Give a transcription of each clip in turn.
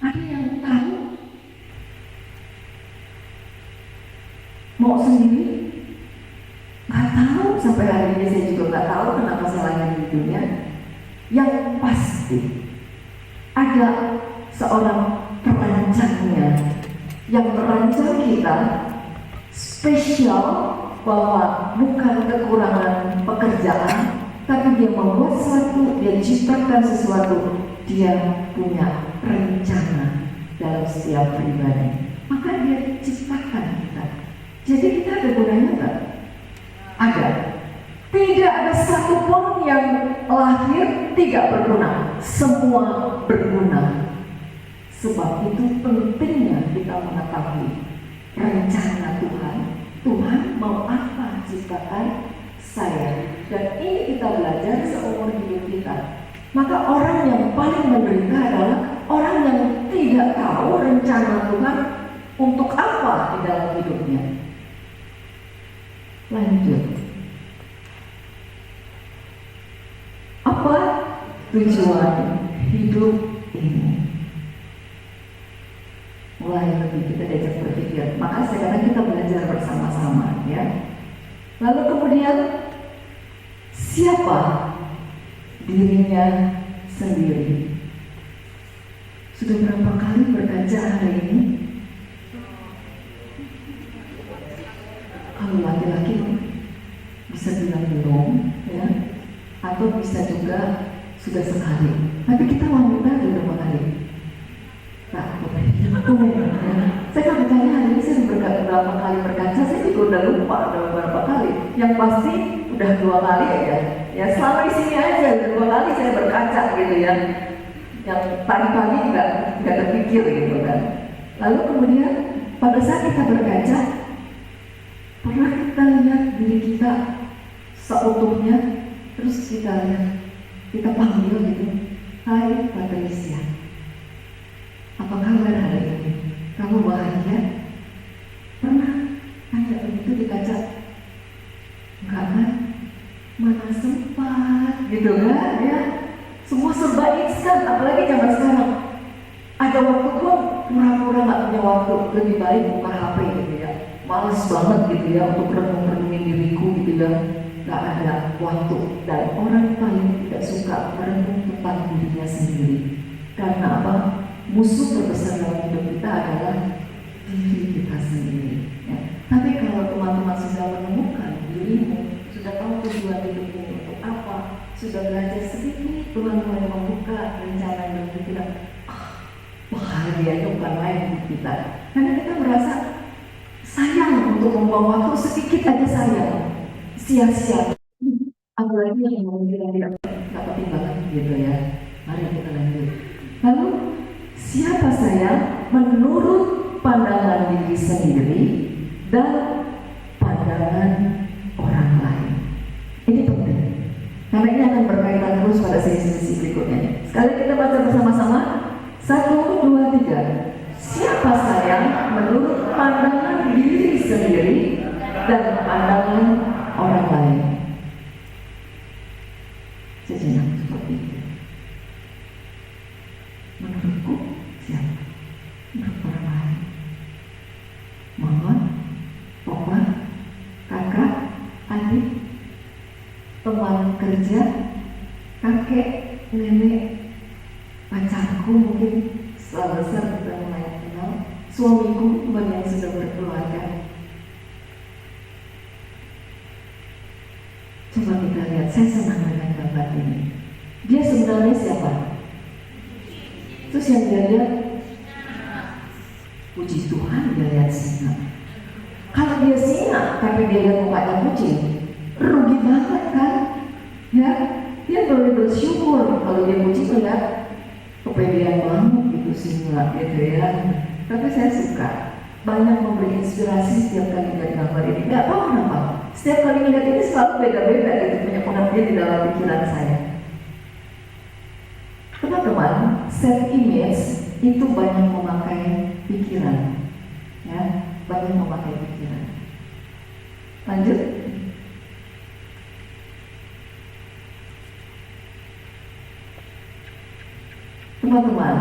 Ada yang tahu mau sendiri? Nggak tahu, sampai hari ini saya juga nggak tahu kenapa saya lahir di dunia. Yang pasti ada seorang perancangnya yang merancang kita spesial, bahwa bukan kekurangan pekerjaan, tapi dia membuat sesuatu, dia ciptakan sesuatu, dia punya rencana dalam setiap pribadi. Maka dia ciptakan kita. Jadi kita ada gunanya nggak? Ada. Tidak ada satupun yang lahir tidak berguna. Semua berguna. Sebab itu pentingnya kita mengetahui rencana Tuhan. Tuhan mau apa ciptakan saya. Dan ini kita belajar seumur hidup kita. Maka orang yang paling menderita adalah orang yang tidak tahu rencana Tuhan untuk apa di dalam hidupnya. Lanjut. Apa tujuan hidup ini? Mulai lebih kita diajak berpikir. Maka sekarang kita belajar bersama-sama, ya. Lalu kemudian siapa dirinya sendiri? Sudah berapa kali berkaca hari ini? Kalau laki-laki bisa bilang belum, ya, atau bisa juga sudah sekali. Tapi kita wanita sudah berapa kali? Saya kalau ditanya hari ini saya berapa kali berkaca, saya juga udah lupa udah berapa kali. Yang pasti udah 2 kali aja. Ya selama di sini aja 2 kali saya berkaca gitu ya. Yang pagi-pagi nggak terpikir gitu kan. Lalu kemudian pada saat kita berkaca, pernah kita lihat diri kita seutuhnya, terus kita lihat, kita panggil gitu, hai Patricia, apa kabar hari ini? Kamu bahagia? Pernah tanya begitu di kaca? Enggak kan? Mana sempat gitu kan ya? Semua serba instan, apalagi zaman sekarang. Ada waktu pun pura-pura nggak punya waktu, lebih baik buka HP gitu ya. Males banget gitu ya untuk renung-renungin diriku gitu ya. Nggak ada waktu. Dan orang paling tidak suka merenung tentang dirinya sendiri. Karena apa? Musuh terbesar dalam hidup kita adalah diri kita sendiri, ya. Tapi kalau teman-teman sudah menemukan dirimu, sudah tahu tujuan hidupmu untuk apa, sudah belajar sedikit, Tuhan mulai membuka rencana yang kita, bahagia itu bukan main hidup kita. Karena kita merasa sayang untuk membuang waktu sedikit aja, sayang, sia-sia. Apalagi yang mungkin tidak penting banget gitu ya. Mari kita lanjut. Lalu siapa saya menurut pandangan diri sendiri dan pandangan orang lain. Ini penting, karena ini akan berkaitan terus pada sesi-sesi berikutnya. Sekali kita baca bersama-sama. 1, 2, 3. Siapa saya menurut pandangan diri sendiri dan pandangan orang lain. Sejenak seperti itu. Menurutku siapa? Menurut orang lain. Mama, papa, kakak, adik, teman kerja, kakek, nenek, pacarku mungkin setelah besar kita mulai kenal, suamiku bagi yang sudah berkeluarga. Coba kita lihat, saya senang dengan gambar ini. Dia sebenarnya siapa? Terus yang dia lihat, puji Tuhan dia lihat singa. Kalau dia singa, tapi dia lihat mukanya kucing, rugi banget kan? Ya, dia perlu bersyukur. Kalau dia kucing lihat kepedean banget gitu singa gitu ya. Tapi saya suka, banyak memberi inspirasi setiap kali lihat gambar ini. Gak tahu kenapa, setiap kali lihat ini selalu beda-beda gitu, punya pengabdian di dalam pikiran saya. Teman-teman, self image itu banyak memakai pikiran, ya, banyak memakai pikiran. Lanjut. Teman-teman,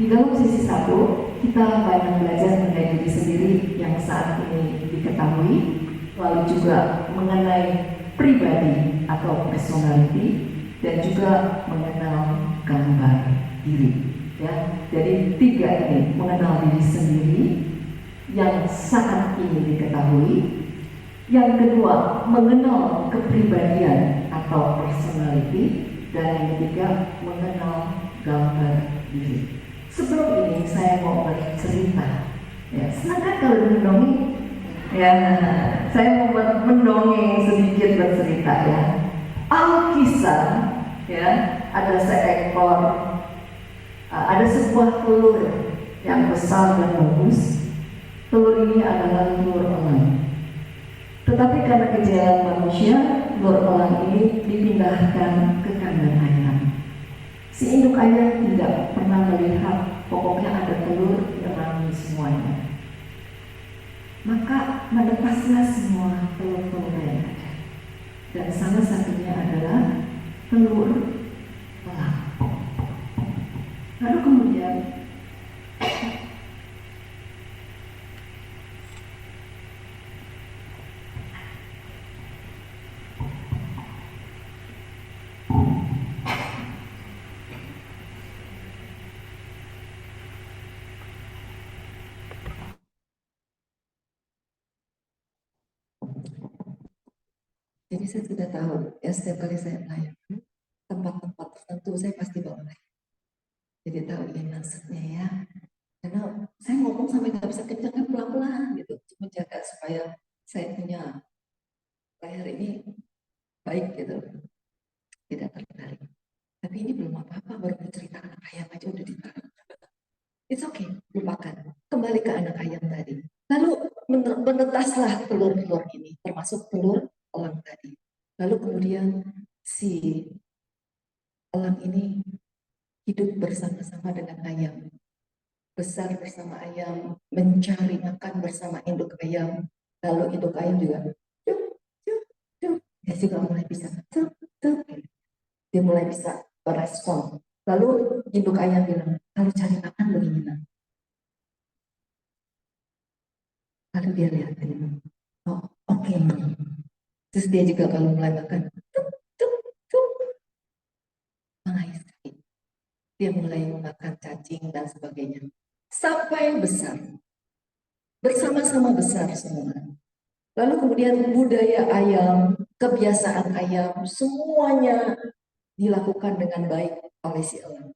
Di dalam sisi satu, kita banyak belajar mengenai diri sendiri yang saat ini diketahui, lalu juga mengenai pribadi atau personality, dan juga mengenal gambar diri. Ya, jadi tiga ini, mengenal diri sendiri yang saat ini diketahui, yang kedua mengenal kepribadian atau personality, dan yang ketiga mengenal gambar diri. Sebelum ini saya mau bercerita. Ya, senang kan kalau mendongeng? Ya, saya mau mendongeng sedikit bercerita ya. Alkisah ya, ada seekor, ada sebuah telur yang besar dan bagus. Telur ini adalah telur elang. Tetapi karena kejayaan manusia, telur elang ini dipindahkan ke kandang ayam. Si induk ayam tidak pernah melihat, pokoknya ada telur yang ramai semuanya. Maka menepaslah semua telur-telur yang ada. Dan salah satunya adalah telur elang. Lalu kemudian jadi saya sudah tahu ya, setiap kali saya melayani tempat-tempat tertentu saya pasti bawa layar. Jadi tahu ini maksudnya ya. Karena saya ngomong sampai nggak bisa kencang kan pelan-pelan gitu, menjaga supaya saya punya layar ini baik gitu, tidak tertarik. Tapi ini belum apa-apa, baru bercerita anak ayam aja udah ditarik. It's okay, lupakan. Kembali ke anak ayam tadi. Lalu menetaslah telur-telur ini, termasuk telur elang tadi. Lalu kemudian si elang ini hidup bersama-sama dengan ayam. Besar bersama ayam, mencari makan bersama induk ayam. Lalu induk ayam juga, cuk, cuk, cuk. Dia juga mulai bisa, cuk, cuk. Dia mulai bisa berespon. Lalu induk ayam bilang, kalau cari makan begini. Lalu dia lihat, oh oke. Terus dia juga kalau mulai makan, tuk, tuk, tuk, mengais kaki. Dia mulai memakan cacing dan sebagainya. Sampai besar. Bersama-sama besar semua. Lalu kemudian budaya ayam, kebiasaan ayam, semuanya dilakukan dengan baik oleh si elang.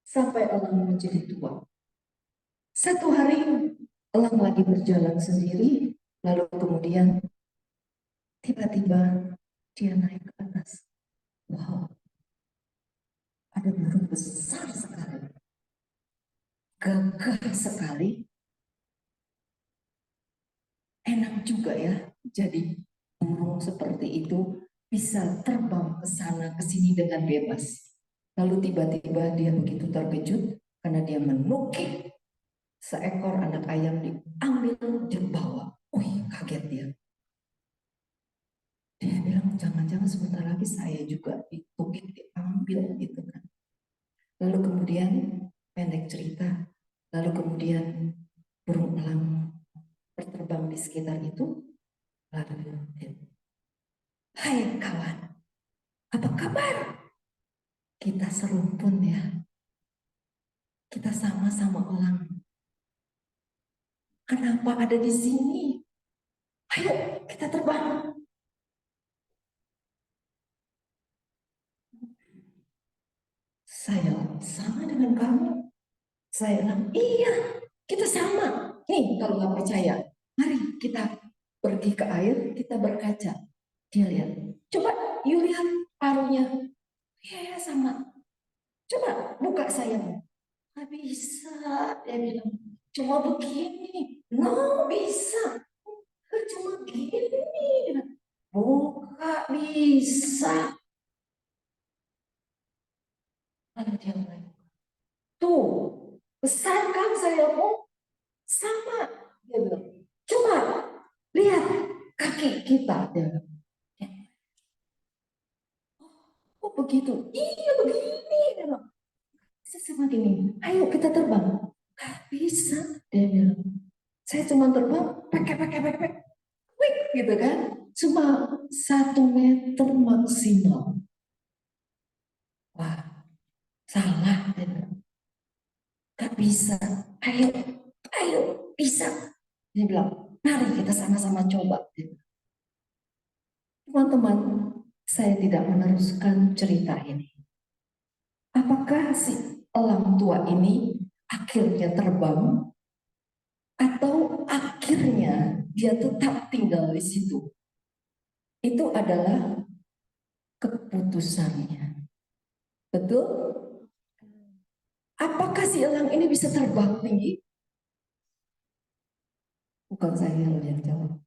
Sampai elang menjadi tua. Satu hari elang lagi berjalan sendiri, lalu kemudian tiba-tiba dia naik ke atas. Wow, ada burung besar sekali, gagah sekali, enak juga ya. Jadi burung seperti itu bisa terbang ke sana ke sini dengan bebas. Lalu tiba-tiba dia begitu terkejut karena dia menukik seekor anak ayam, diambil, dibawa. Wih, kaget dia. Dia bilang, jangan-jangan sebentar lagi saya juga ditukik, diambil gitu kan. Lalu kemudian pendek cerita, lalu kemudian burung elang berterbang di sekitar itu, lalu hai kawan, apa kabar? Kita serumpun ya, kita sama-sama elang. Kenapa ada di sini? Ayo kita terbang. Saya sama dengan kamu. Saya bilang, iya, kita sama. Nih, kalau nggak percaya, mari kita pergi ke air, kita berkaca. Dia lihat, coba you lihat paruhnya. Iya, sama. Coba buka sayapnya. Nggak bisa, dia bilang. Cuma begini. No, bisa. Cuma gini. Buka, bisa. Lalu dia mulai, tuh, besar kan sayapmu? Sama. Dia bilang, coba lihat kaki kita. Dia bilang, oh begitu? Iya begini. Dia bilang, sama gini, ayo kita terbang. Gak bisa, dia bilang. Saya cuma terbang, pek, wik, gitu kan. Cuma 1 meter maksimal. Wah, salah. Dia bilang. Gak bisa, ayo, ayo, bisa. Dia bilang, mari kita sama-sama coba. Teman-teman, saya tidak meneruskan cerita ini. Apakah si orang tua ini akhirnya terbang atau akhirnya dia tetap tinggal di situ? Itu adalah keputusannya. Betul? Apakah si elang ini bisa terbang tinggi? Bukan saya yang jawab.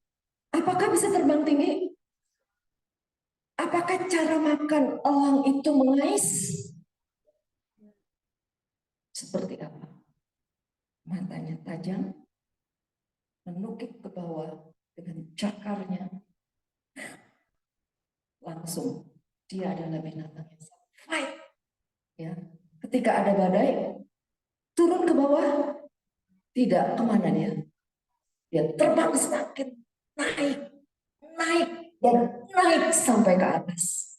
Apakah bisa terbang tinggi? Apakah cara makan elang itu mengais? Seperti apa? Matanya tajam, menukik ke bawah dengan cakarnya. Langsung dia adalah binatang yang fight. Ya. Ketika ada badai, turun ke bawah, tidak kemana dia. Dia terbang semakin naik, naik, dan naik sampai ke atas.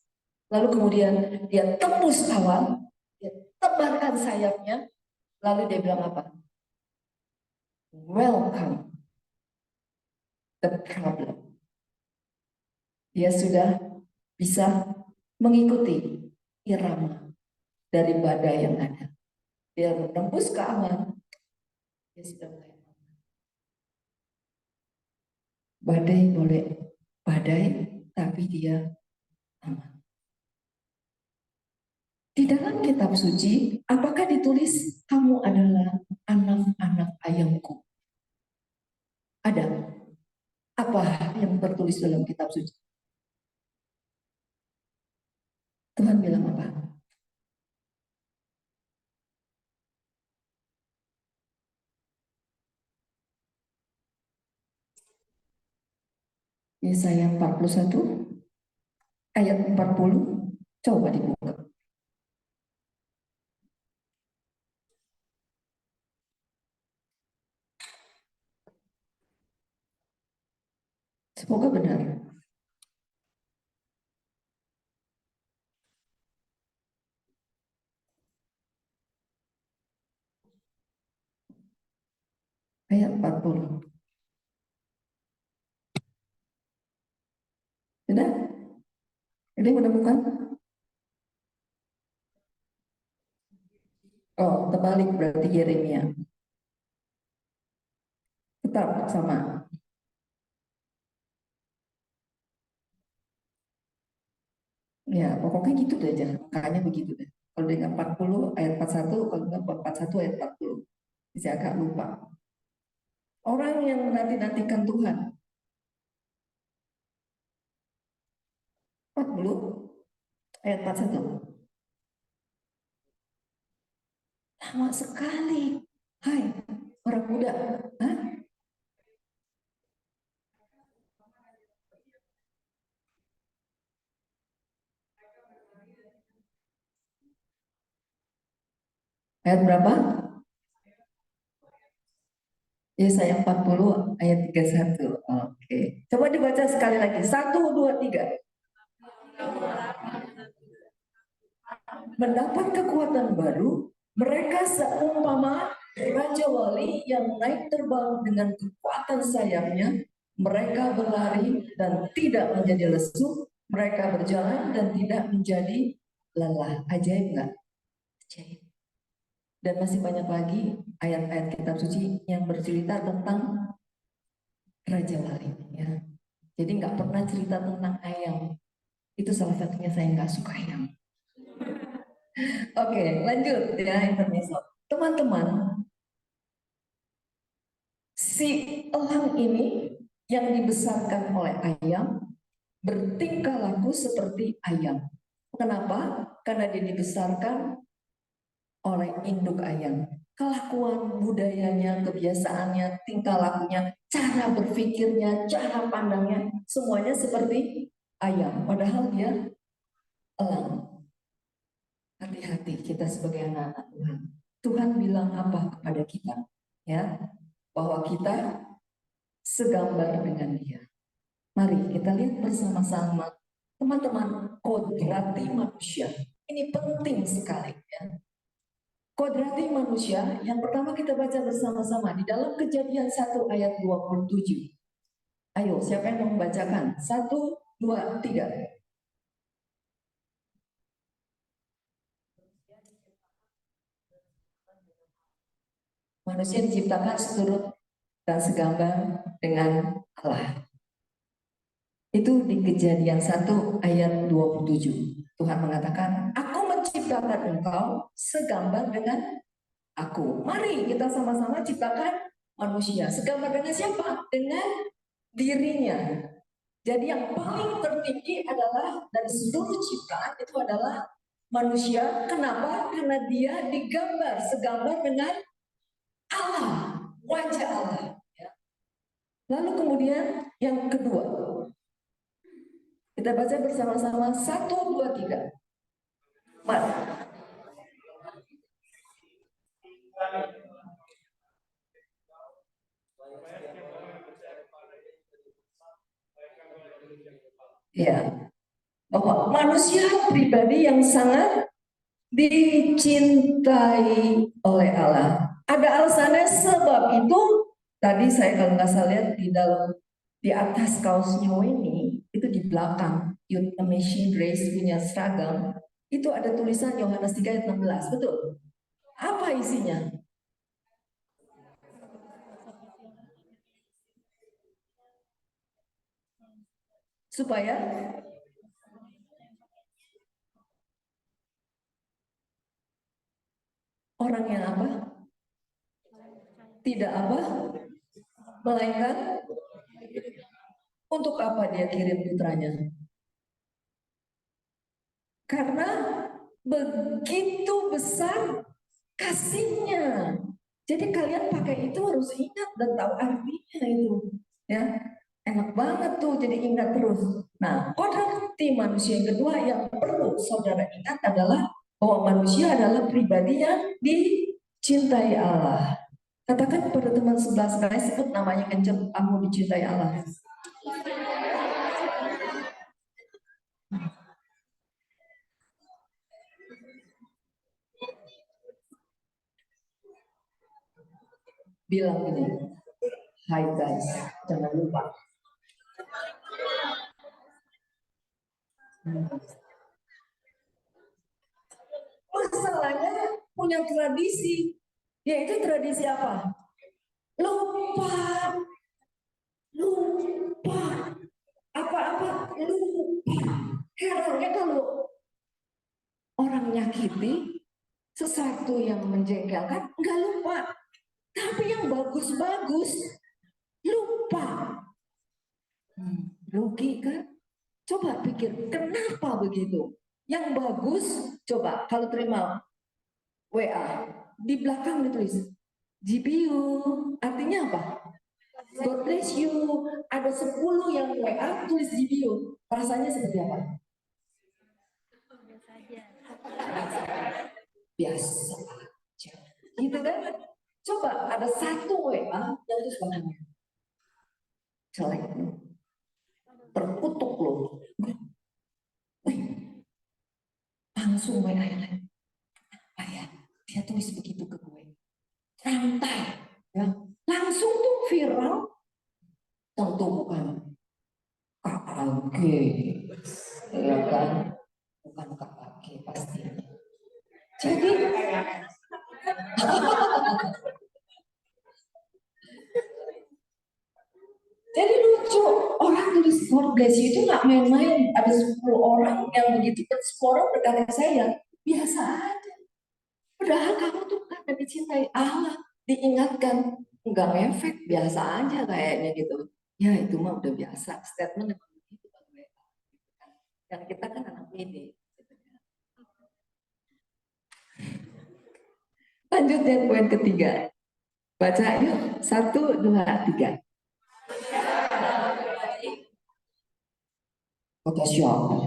Lalu kemudian dia tembus awan, dia tebarkan sayapnya, lalu dia bilang apa? Welcome the problem. Dia sudah bisa mengikuti irama dari badai yang ada. Dia menembus ke awan, dia sudah mulai. Badai boleh badai, tapi dia aman. Di dalam kitab suci, apakah ditulis kamu adalah anak-anak ayamku? Ada. Apa yang tertulis dalam kitab suci? Tuhan bilang apa? Yesaya 41 ayat 40. Coba dibuka. Semoga benar. Ayat 40. Benar? Ini menemukan? Oh, terbalik berarti Yeremia. Tetap sama. Ya, pokoknya gitu deh, jangan makanya begitu deh. Kalau dengan 40 ayat 41, kalau enggak 41 ayat 40. Bisa agak lupa. Orang yang nanti-nantikan Tuhan. 40 ayat 41. Lama sekali. Hai, orang muda. Hah? Ayat berapa? Yesaya 40 ayat 31. Oke. Coba dibaca sekali lagi. 1, 2, 3. Mendapat kekuatan baru, mereka seumpama Raja Wali yang naik terbang dengan kekuatan sayapnya. Mereka berlari dan tidak menjadi lesu. Mereka berjalan dan tidak menjadi lelah. Ajaib nggak? Ajaib. Dan masih banyak lagi ayat-ayat kitab suci yang bercerita tentang Raja Wali. Ya. Jadi nggak pernah cerita tentang ayam. Itu salah satunya saya nggak suka ayam. Oke, lanjut ya intermezzo. Teman-teman, si elang ini yang dibesarkan oleh ayam bertingkah laku seperti ayam. Kenapa? Karena dia dibesarkan oleh induk ayam. Kelakuan budayanya, kebiasaannya, tingkah lakunya, cara berpikirnya, cara pandangnya, semuanya seperti ayam. Padahal dia elang. hati-hati kita sebagai anak-anak Tuhan. Tuhan bilang apa kepada kita? Ya, bahwa kita segambar dengan Dia. Mari kita lihat bersama-sama, teman-teman, kodrati manusia. Ini penting sekali ya. Kodrati manusia, yang pertama kita baca bersama-sama di dalam Kejadian 1 ayat 27. Ayo, siapa yang mau membacakan? 1, 2, 3. Manusia diciptakan seturut dan segambar dengan Allah. Itu di Kejadian 1 ayat 27. Tuhan mengatakan, aku menciptakan engkau segambar dengan aku. Mari kita sama-sama ciptakan manusia. Segambar dengan siapa? Dengan dirinya. Jadi yang paling tertinggi adalah dari seluruh ciptaan itu adalah manusia. Kenapa? Karena dia digambar segambar dengan Allah, wajah Allah. Ya. Lalu kemudian yang kedua, kita baca bersama-sama 1, 2, 3. Mari. Ya, bahwa manusia pribadi yang sangat dicintai oleh Allah. Ada alasannya, sebab itu tadi saya kalau nggak salah lihat di atas kaosnya ini itu di belakang Youth Amazing Grace punya seragam itu ada tulisan Yohanes 3 ayat 16, betul? Apa isinya? Supaya orang yang apa? Tidak apa? Melainkan untuk apa dia kirim putranya? Karena begitu besar kasihnya. Jadi kalian pakai itu harus ingat dan tahu artinya itu. Ya, enak banget tuh, jadi ingat terus. Nah, kodrati manusia yang kedua yang perlu saudara ingat adalah bahwa manusia adalah pribadi yang dicintai Allah. Katakan kepada teman sebelah saya, sebut namanya kenceng, kamu dicintai Allah. Bilang gini, hai guys, jangan lupa. Masalahnya punya tradisi, yaitu tradisi apa? Lupa, lupa, apa-apa lupa. Herannya kalau orang nyakiti sesuatu yang menjengkelkan nggak lupa, tapi yang bagus-bagus lupa. Rugi kan? Coba pikir kenapa begitu? Yang bagus, coba kalau terima WA di belakang ditulis GBU, artinya apa? God bless you. Ada 10 yang WA tulis GBU, rasanya seperti apa? Biasa aja. Gitu kan? Coba ada 1 WA yang tulis bahannya jelek, terkutuk loh. Langsung WA yang lain. Apa ya? Dia tulis begitu ke gue. Santai. Ya. Langsung tuh viral. Tentu bukan KAG. Ya kan? Bukan KAG pastinya. Jadi jadi lucu, orang tulis God bless you itu nggak main-main. Ada 10 orang yang begitu, dan 10 orang berkata saya biasa aja. Padahal kamu tuh kan dicintai Allah, diingatkan, nggak ngefek, biasa aja kayaknya gitu. Ya itu mah udah biasa, statement memang begitu kan. Dan kita kan anak ini. Lanjut ya poin ketiga. Baca yuk, 1, 2, 3. Kata siapa?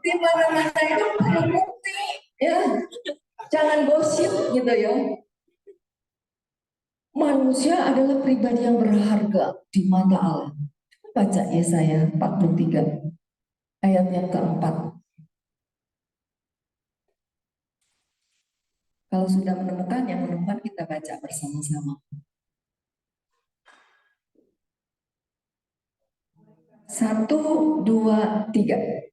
Di mana-mana itu perlu bukti, ya. Jangan gosip gitu ya. Manusia adalah pribadi yang berharga di mata Allah. Baca Yesaya 43 ayat yang keempat. Kalau sudah menemukan, yang menemukan kita baca bersama-sama. 1, 2, 3.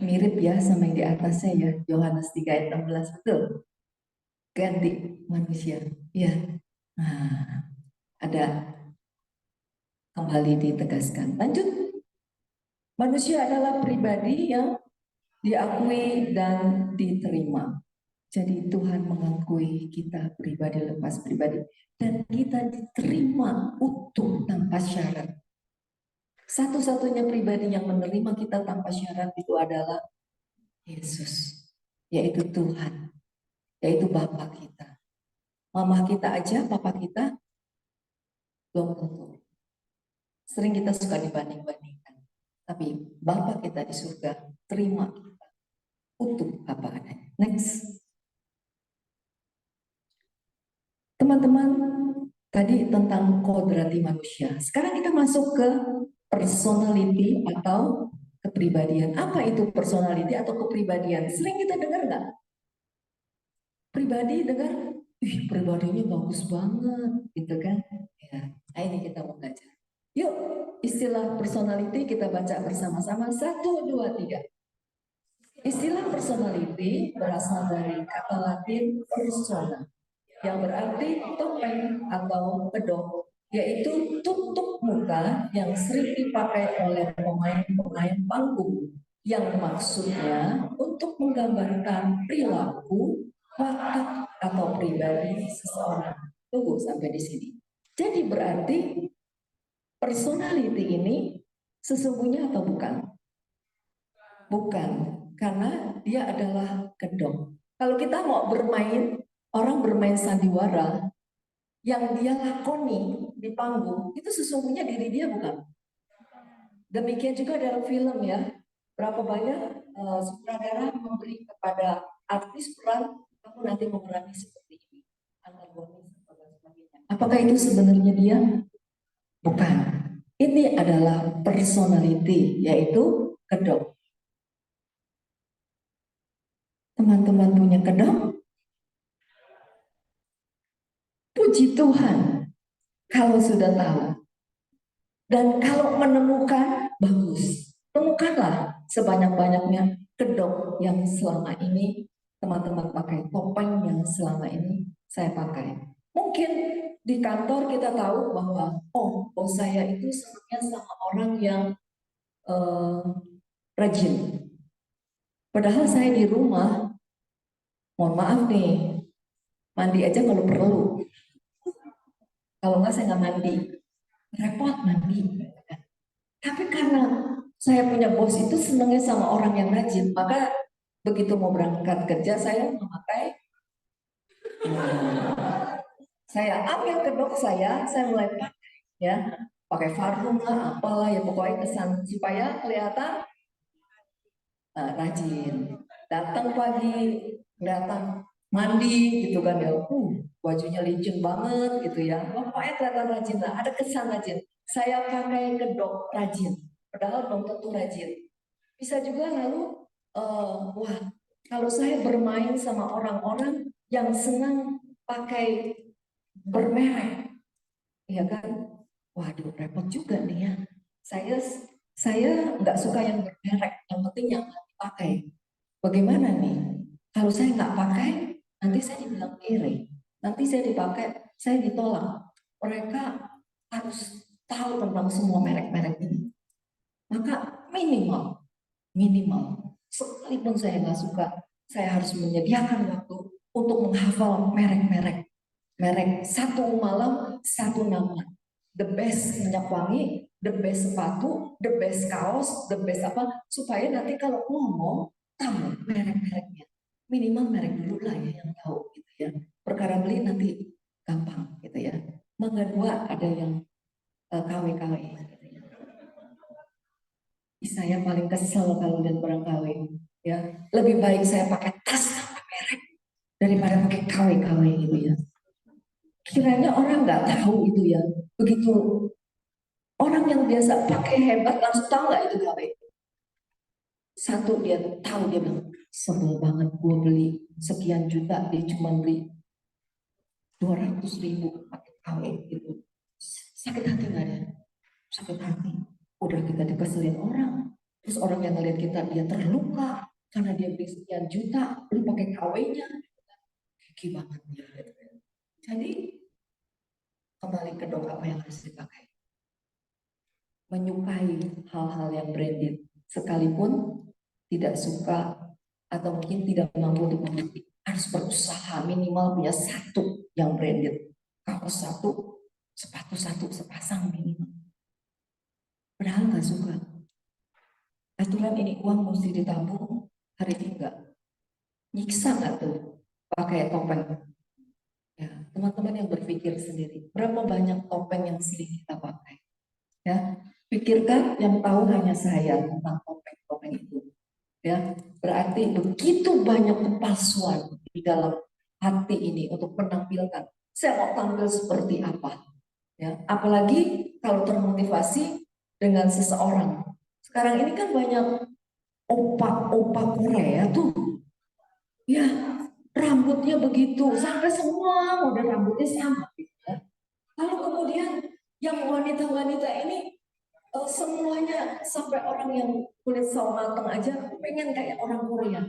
Mirip ya sama yang di atasnya ya, Yohanes 3 ayat 16, betul. Ganti manusia, ya. Nah, ada kembali ditegaskan. Lanjut. Manusia adalah pribadi yang diakui dan diterima. Jadi Tuhan mengakui kita pribadi lepas pribadi dan kita diterima utuh tanpa syarat. Satu-satunya pribadi yang menerima kita tanpa syarat itu adalah Yesus, yaitu Tuhan, yaitu Bapa kita. Mama kita aja, Papa kita belum tentu. Sering kita suka dibanding-bandingkan. Tapi Bapa kita di surga terima kita utuh apa adanya. Next. Teman-teman, tadi tentang kodrati manusia. Sekarang kita masuk ke personality atau kepribadian. Apa itu personality atau kepribadian? Sering kita dengar nggak? Pribadi dengar, pribadinya bagus banget, gitu kan? Ya, nah ini kita mau belajar. Yuk, istilah personality kita baca bersama-sama. 1, 2, 3. Istilah personality berasal dari kata Latin persona, yang berarti topeng atau kedok, yaitu tutup muka yang sering dipakai oleh pemain-pemain panggung, yang maksudnya untuk menggambarkan perilaku, watak atau pribadi seseorang. Tunggu sampai di sini. Jadi berarti personality ini sesungguhnya atau bukan? Bukan, karena dia adalah kedok. Kalau kita mau bermain, orang bermain sandiwara, yang dia lakoni di panggung, itu sesungguhnya diri dia bukan. Demikian juga dalam film ya, berapa banyak sutradara memberi kepada artis peran, kamu nanti memerani seperti ini, antagonis dan sebagainya. Apakah itu sebenarnya dia? Bukan. Ini adalah personality, yaitu kedok. Teman-teman punya kedok? Puji Tuhan, kalau sudah tahu. Dan kalau menemukan, bagus. Temukanlah sebanyak-banyaknya kedok yang selama ini teman-teman pakai, topeng yang selama ini saya pakai. Mungkin di kantor kita tahu bahwa, bos saya itu sebenarnya sama orang yang rajin. Padahal saya di rumah, mohon maaf nih, mandi aja kalau perlu. Kalau nggak saya nggak mandi, repot mandi. Tapi karena saya punya bos itu senangnya sama orang yang rajin, maka begitu mau berangkat kerja saya memakai, saya ambil kedok saya mulai pakai, ya, pakai parfum lah, apalah ya pokoknya kesan supaya kelihatan rajin. Datang pagi, kelihatan mandi gitu kan ya, bajunya licin banget gitu ya, pokoknya kelihatan rajin lah, ada kesan rajin. Saya pakai kedok rajin, padahal belum tentu rajin. Bisa juga lalu, wah, kalau saya bermain sama orang-orang yang senang pakai bermerek, ya kan? Waduh, repot juga nih ya. Saya nggak suka yang bermerek, yang penting yang dipakai. Bagaimana nih? Kalau saya nggak pakai, nanti saya dibilang iri. Nanti saya dipakai, saya ditolak. Mereka harus tahu tentang semua merek-merek ini. Maka minimal, sekalipun saya nggak suka, saya harus menyediakan waktu untuk menghafal merek-merek. Merek satu malam, satu nama. The best minyak wangi, the best sepatu, the best kaos, the best apa, supaya nanti kalau ngomong, tahu merek-merek minimal merek dulu lah ya yang tahu gitu ya. Perkara beli nanti gampang gitu ya. Mangga dua ada yang KW-KW gitu ya. Saya paling kesel kalau lihat orang KW ya. Lebih baik saya pakai tas sama merek daripada pakai KW-KW gitu ya. Kiranya orang nggak tahu itu ya. Begitu orang yang biasa pakai hebat langsung tahu nggak itu KW. Satu dia tahu, dia bilang sebel banget gue beli sekian juta, dia cuma beli 200.000 pakai KW gitu. Sakit hati nggak ada? Sakit hati. Udah kita dikeselin orang, terus orang yang ngeliat kita dia terluka karena dia beli sekian juta, beli pakai KW-nya. Gigi banget ya. Jadi kembali ke dong apa yang harus dipakai. Menyukai hal-hal yang branded, sekalipun tidak suka atau mungkin tidak mampu untuk membeli, harus berusaha minimal punya satu yang branded, kaos satu, sepatu satu, sepasang minimal. Padahal nggak suka. Aturan ini uang mesti ditabung, hari ini enggak. Nyiksa nggak tuh pakai topeng? Ya, teman-teman yang berpikir sendiri, berapa banyak topeng yang sering kita pakai? Ya, pikirkan yang tahu hanya saya tentang topeng-topeng itu. Ya, berarti begitu banyak kepalsuan di dalam hati ini untuk menampilkan saya mau tampil seperti apa. Ya, apalagi kalau termotivasi dengan seseorang. Sekarang ini kan banyak opa-opa Korea tuh. Ya, rambutnya begitu, sampai semua model rambutnya sama. Ya. Lalu kemudian yang wanita-wanita ini semuanya sampai orang yang kulit sawo mateng aja pengen kayak orang Korea.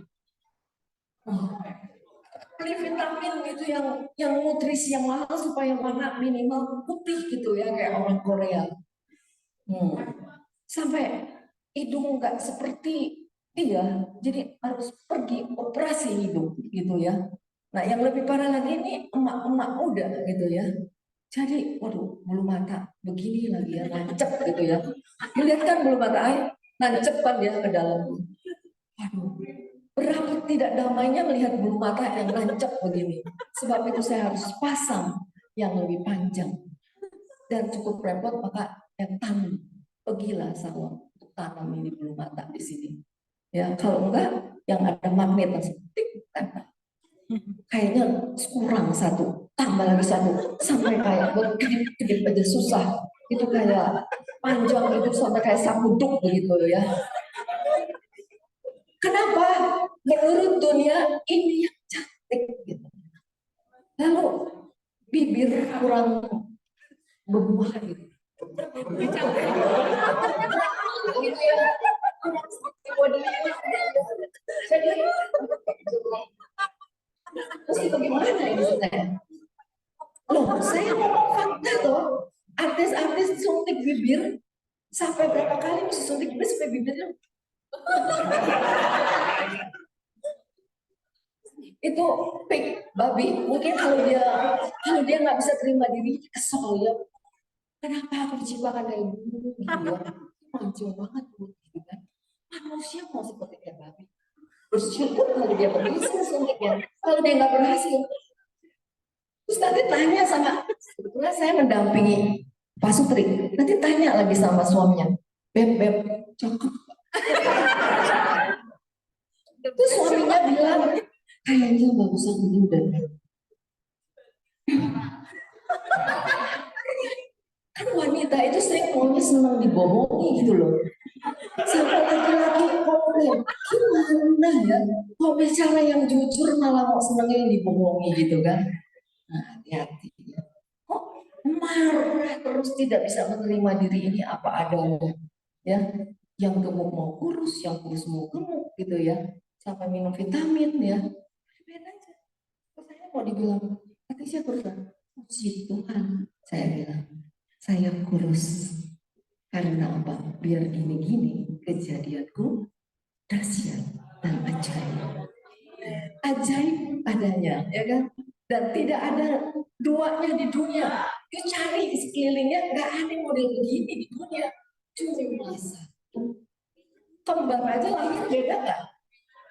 Beli vitamin gitu yang nutrisi yang mahal supaya warna minimal putih gitu ya kayak orang Korea. Sampai hidung nggak seperti dia, jadi harus pergi operasi hidung gitu ya. Nah yang lebih parah lagi ini emak-emak muda gitu ya. Jadi, waduh, bulu mata begini lagi ya, nancep gitu ya. Melihat kan bulu mata air, nancep kan ya ke dalam. Waduh, berapa tidak damainya melihat bulu mata yang nancep begini. Sebab itu saya harus pasang yang lebih panjang. Dan cukup repot, maka yang tanam. Pergilah sawah untuk tanam ini bulu mata di sini. Ya, kalau enggak, yang ada magnet langsung tik, tempel. Kayaknya kurang satu, tambah lagi satu, sampai kayak kedip-kedip aja susah. Itu kayak panjang itu sampai kayak sabuduk begitu ya. Kenapa? Menurut dunia ini yang cantik gitu. Lalu bibir kurang berbuah gitu. Gitu ya. Jadi terus bagaimana ini saya? Loh, saya ngomong fakta toh. Artis-artis suntik bibir sampai berapa kali mesti suntik bibir sampai bibirnya itu pik babi. Mungkin kalau dia nggak bisa terima diri, kesel ya. Kenapa aku diciptakan dari bumi gitu ya? Manja banget gitu kan. Manusia mau seperti kayak babi. Bersyukur kalau dia berhasil suntiknya. Kalau dia nggak berhasil, terus nanti tanya sama, sebetulnya saya mendampingi Pak Sutri, nanti tanya lagi sama suaminya, Beb, cakep. Terus suaminya bilang, kayaknya bagusan ini udah. Kan wanita itu sering maunya senang dibohongi gitu loh. Sampai laki-laki komplain, gimana ya? Mau bicara yang jujur malah mau senangnya yang dibohongi gitu kan? Nah, hati-hati. Kok marah terus tidak bisa menerima diri ini apa adanya? Ya, yang gemuk mau kurus, yang kurus mau gemuk gitu ya. Sampai minum vitamin ya. Beda aja. Terus saya mau dibilang, tapi saya kurus. Puji Tuhan, saya bilang, saya kurus. Karena apa? Biar gini-gini kejadianku dahsyat dan ajaib. Ajaib adanya, ya kan? Dan tidak ada duanya di dunia. You cari sekelilingnya, nggak ada model begini di dunia. Cuma satu. Kembar aja lahir beda nggak?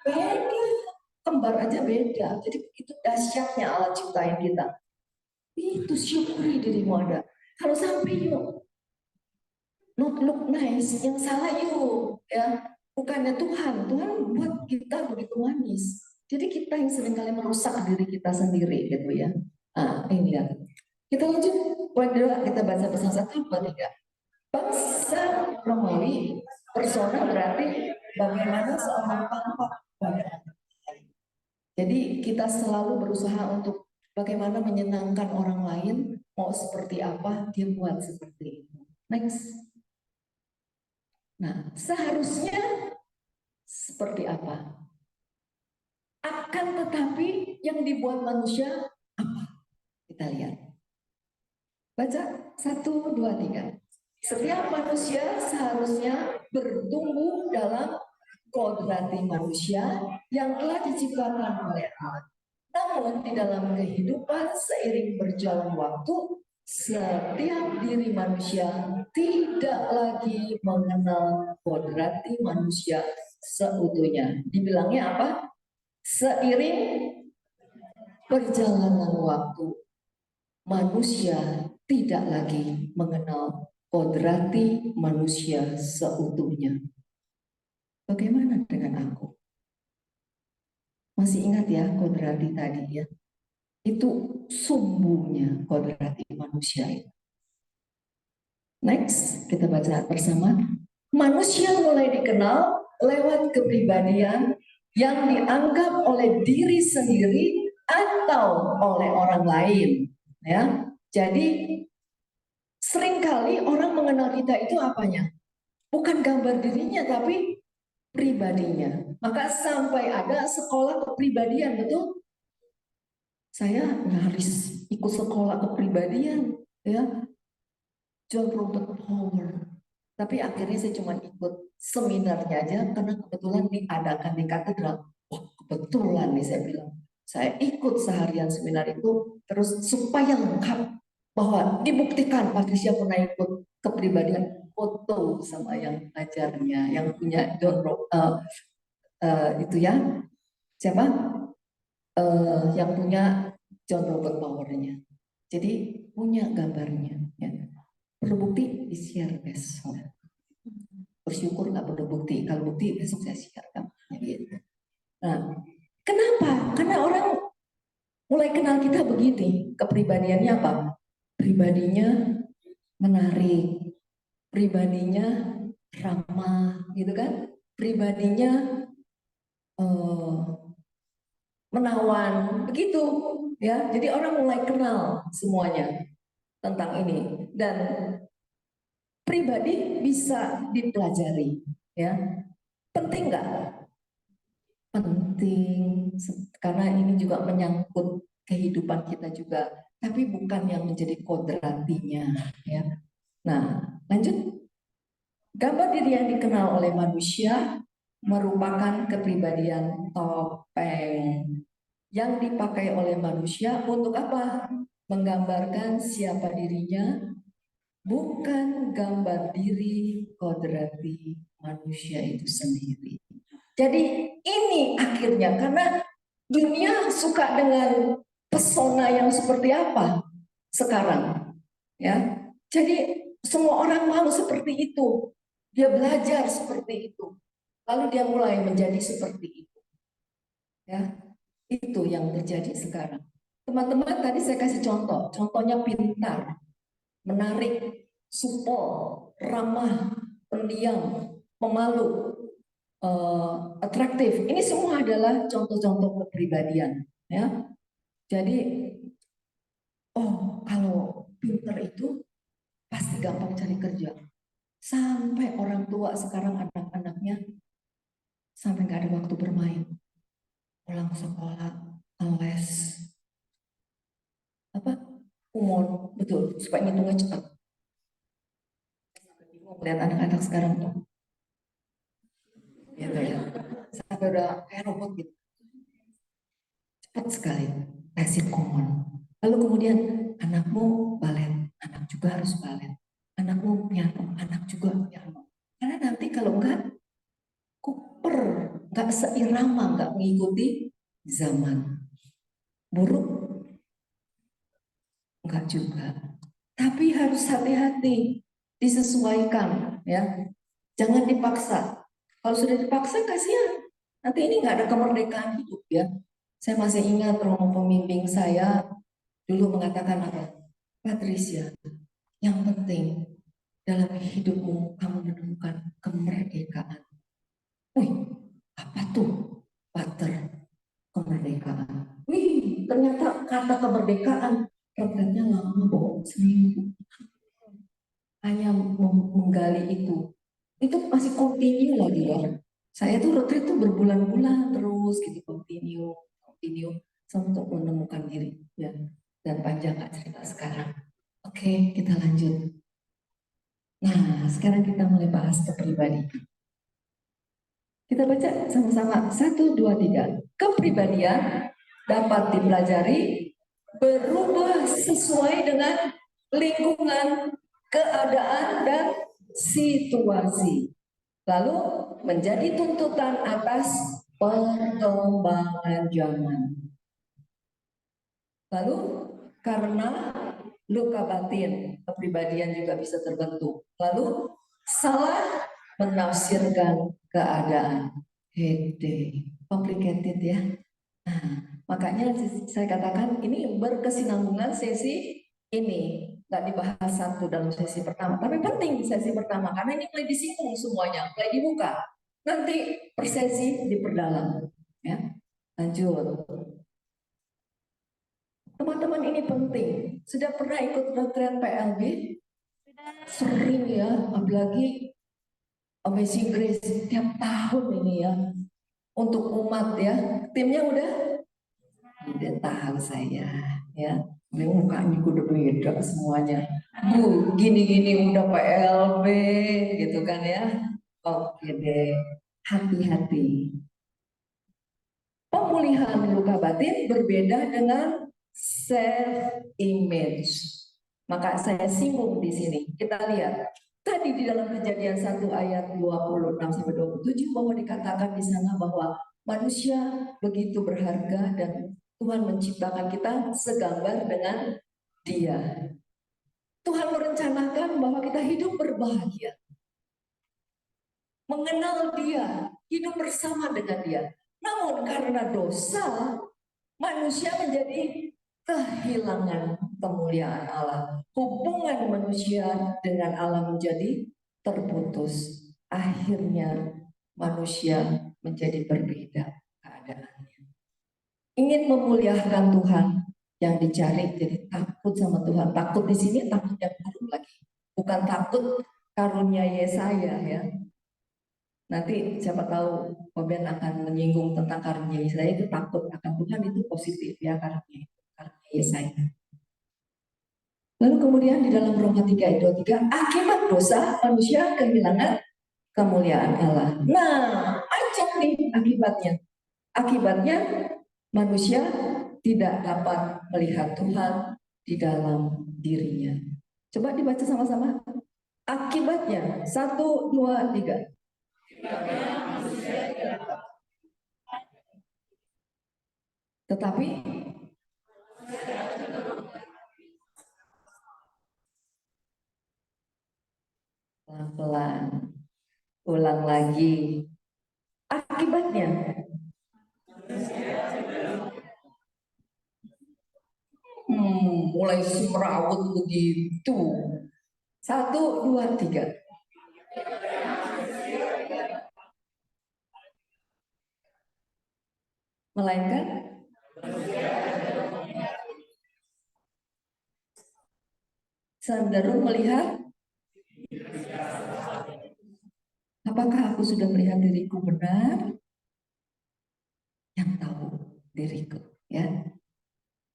Beda. Kembar kembar aja beda. Jadi itu dahsyatnya Allah ciptain kita. Itu syukuri dirimu ada. Kalau sampai yuk not look nice, yang salah yuk ya. Bukannya Tuhan buat kita begitu manis. Jadi kita yang seringkali merusak diri kita sendiri gitu ya. Nah, ini ya. Kita lanjut poin 2, kita baca pesan 1, 2, 3. Bangsa Romawi, persona berarti bagaimana seorang tampak pada orang lain. Jadi kita selalu berusaha untuk bagaimana menyenangkan orang lain, mau seperti apa, dia buat seperti itu. Next. Nah, seharusnya seperti apa? Akan tetapi yang dibuat manusia apa? Kita lihat. Baca 1, 2, 3. Setiap manusia seharusnya bertumbuh dalam kodrati manusia yang telah diciptakan oleh Allah. Namun di dalam kehidupan seiring berjalan waktu, setiap diri manusia tidak lagi mengenal kodrati manusia seutuhnya. Dibilangnya apa? Seiring perjalanan waktu, manusia tidak lagi mengenal kodrati manusia seutuhnya. Bagaimana dengan aku? Masih ingat ya kodrati tadi ya? Itu sumbunya kodrati manusia itu. Next, kita baca bersama. Manusia mulai dikenal lewat kepribadian yang dianggap oleh diri sendiri atau oleh orang lain. Ya, jadi seringkali orang mengenal kita itu apanya? Bukan gambar dirinya, tapi pribadinya. Maka sampai ada sekolah kepribadian, betul? Saya nyaris ikut sekolah kepribadian, ya, John Robert Power. Tapi akhirnya saya cuma ikut seminarnya aja karena kebetulan diadakan di katedral. Wah, kebetulan nih saya bilang. Saya ikut seharian seminar itu terus supaya lengkap bahwa dibuktikan Patricia pernah ikut kepribadian, foto sama yang ajarnya yang punya John itu ya siapa yang punya John Robert Power-nya. Jadi punya gambarnya. Ya. Perlu bukti di share besok. Bersyukur nggak perlu bukti. Kalau bukti besok saya share gambarnya gitu. Nah, kenapa? Karena orang mulai kenal kita begini. Kepribadiannya apa? Pribadinya menarik, pribadinya ramah, gitu kan? Pribadinya menawan, begitu ya. Jadi orang mulai kenal semuanya tentang ini dan pribadi bisa dipelajari, ya. Penting nggak? Penting, karena ini juga menyangkut kehidupan kita juga, tapi bukan yang menjadi kodratinya, ya. Nah, lanjut. Gambar diri yang dikenal oleh manusia merupakan kepribadian topeng yang dipakai oleh manusia untuk apa? Menggambarkan siapa dirinya, bukan gambar diri kodrati manusia itu sendiri. Jadi ini akhirnya karena dunia suka dengan pesona yang seperti apa sekarang, ya. Jadi semua orang mau seperti itu. Dia belajar seperti itu. Lalu dia mulai menjadi seperti itu. Ya, itu yang terjadi sekarang. Teman-teman tadi saya kasih contoh. Contohnya pintar, menarik, supel, ramah, pendiam, pemalu, atraktif. Ini semua adalah contoh-contoh kepribadian. Ya, jadi, oh kalau pintar itu pasti gampang cari kerja. Sampai orang tua sekarang anak-anaknya sampai nggak ada waktu bermain. Pulang sekolah, les, apa, umur, betul, supaya ngitungnya cepat. Bingung lihat anak-anak sekarang tuh. Gitu ya. Sampai udah kayak robot gitu. Cepat sekali, tesip common. Lalu kemudian anakmu balet, anak juga harus balet. Anakmu piano, anak juga piano. Karena nanti kalau enggak, kuper, nggak seirama, nggak mengikuti zaman. Buruk? Enggak juga. Tapi harus hati-hati, disesuaikan ya. Jangan dipaksa. Kalau sudah dipaksa kasihan. Nanti ini nggak ada kemerdekaan hidup ya. Saya masih ingat romo pembimbing saya dulu mengatakan apa? Patricia, yang penting dalam hidupmu kamu menemukan kemerdekaan. Wih, apa tuh? Pater, kemerdekaan. Wih, ternyata kata kemerdekaan retretnya lama bohong seminggu. Hanya menggali itu masih continue lagi ya. Saya tuh retreat tuh berbulan-bulan terus gitu continue untuk menemukan diri ya. Dan panjang nggak cerita sekarang. Oke, kita lanjut. Nah, sekarang kita mulai bahas kepribadian. Kita baca sama-sama. 1, 2, 3. Kepribadian dapat dipelajari berubah sesuai dengan lingkungan, keadaan, dan situasi. Lalu menjadi tuntutan atas perkembangan zaman. Lalu karena luka batin, kepribadian juga bisa terbentuk. Lalu salah menafsirkan keadaan. Hede, complicated ya. Nah, makanya saya katakan ini berkesinambungan sesi ini. Nggak dibahas satu dalam sesi pertama, tapi penting sesi pertama karena ini mulai disinggung semuanya, mulai dibuka. Nanti per sesi diperdalam. Ya, lanjut. Teman-teman ini penting. Sudah pernah ikut retreat PLB? Sering ya, apalagi Amazing Grace setiap tahun ini ya. Untuk umat ya, timnya udah tahu saya ya. Ini mukanya udah beda semuanya. Bu, gini-gini udah PLB gitu kan ya. Oke deh, hati-hati. Pemulihan luka batin berbeda dengan self image. Maka saya singgung di sini. Kita lihat tadi di dalam Kejadian 1 ayat 26 sampai 27 bahwa dikatakan di sana bahwa manusia begitu berharga dan Tuhan menciptakan kita segambar dengan Dia. Tuhan merencanakan bahwa kita hidup berbahagia. Mengenal Dia, hidup bersama dengan Dia. Namun karena dosa, manusia menjadi kehilangan kemuliaan Allah. Hubungan manusia dengan Allah menjadi terputus. Akhirnya manusia menjadi berbeda keadaannya. Ingin memuliakan Tuhan, yang dicari jadi takut sama Tuhan. Takut di sini takut yang baru lagi. Bukan takut karunia Yesaya ya. Nanti siapa tahu Koben akan menyinggung tentang karunia Yesaya, itu takut akan Tuhan itu positif ya karunia Yesaya. Lalu kemudian di dalam Roma 3 ayat 23, akibat dosa manusia kehilangan kemuliaan Allah. Nah, acak nih akibatnya. Akibatnya manusia tidak dapat melihat Tuhan di dalam dirinya. Coba dibaca sama-sama. Akibatnya 1, 2, 3. Tetapi pelan-pelan, ulang lagi. Akibatnya mulai semrawut begitu. 1, 2, 3. Melainkan cenderung melihat, apakah aku sudah melihat diriku benar? Yang tahu diriku, ya.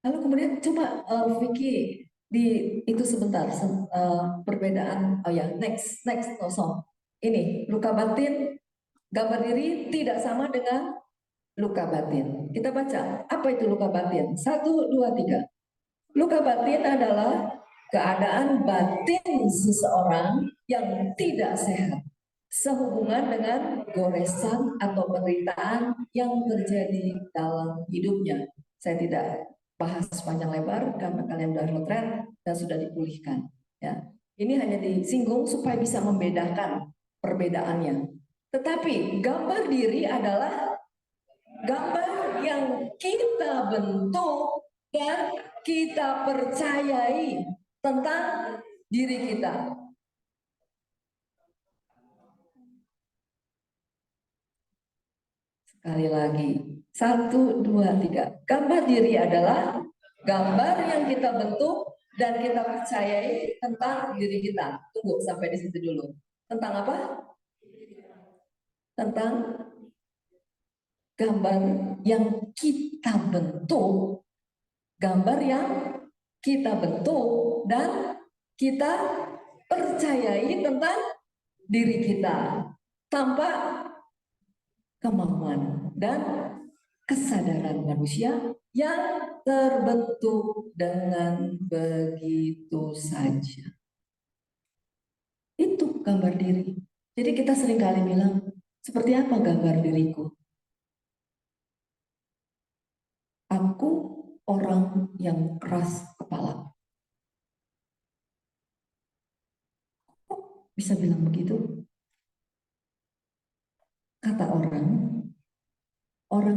Lalu kemudian coba Vicky di itu sebentar perbedaan. Oh ya, next kosong. Ini luka batin, gambar diri tidak sama dengan luka batin. Kita baca, apa itu luka batin? 1, 2, 3. Luka batin adalah keadaan batin seseorang yang tidak sehat. sehubungan dengan goresan atau penderitaan yang terjadi dalam hidupnya. Saya tidak bahas panjang lebar karena kalian sudah retret dan sudah dipulihkan. Ya, ini hanya disinggung supaya bisa membedakan perbedaannya. Tetapi gambar diri adalah gambar yang kita bentuk dan kita percayai tentang diri kita. Sekali lagi, 1, 2, 3. Gambar diri adalah gambar yang kita bentuk dan kita percayai tentang diri kita. Tunggu sampai di situ dulu. Tentang apa? Tentang gambar yang kita bentuk, gambar yang kita bentuk dan kita percayai tentang diri kita tanpa kemauan dan kesadaran manusia yang terbentuk dengan begitu saja. Itu gambar diri. Jadi kita seringkali bilang, seperti apa gambar diriku? Aku orang yang keras kepala. Kok bisa bilang begitu? Kata orang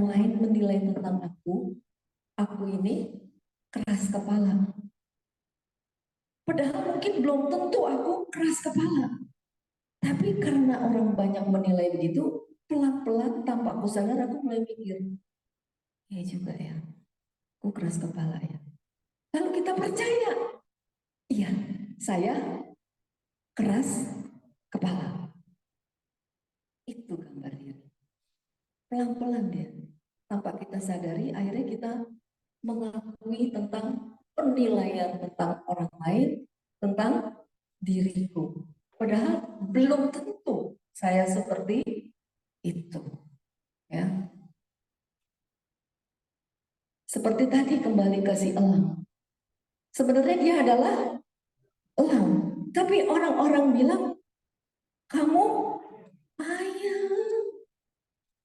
lain menilai tentang aku ini keras kepala. Padahal mungkin belum tentu aku keras kepala. Tapi karena orang banyak menilai begitu, pelan-pelan tanpa aku sadar aku mulai mikir, ya juga ya, aku keras kepala ya. Lalu kita percaya, iya, saya keras kepala. Itu gambar diri. Pelan-pelan dia. Tanpa kita sadari, akhirnya kita mengakui tentang penilaian tentang orang lain, tentang diriku. Padahal belum tentu saya seperti itu. Ya. Seperti tadi kembali ke si elang. Sebenarnya dia adalah elang. Tapi orang-orang bilang, kamu ayam.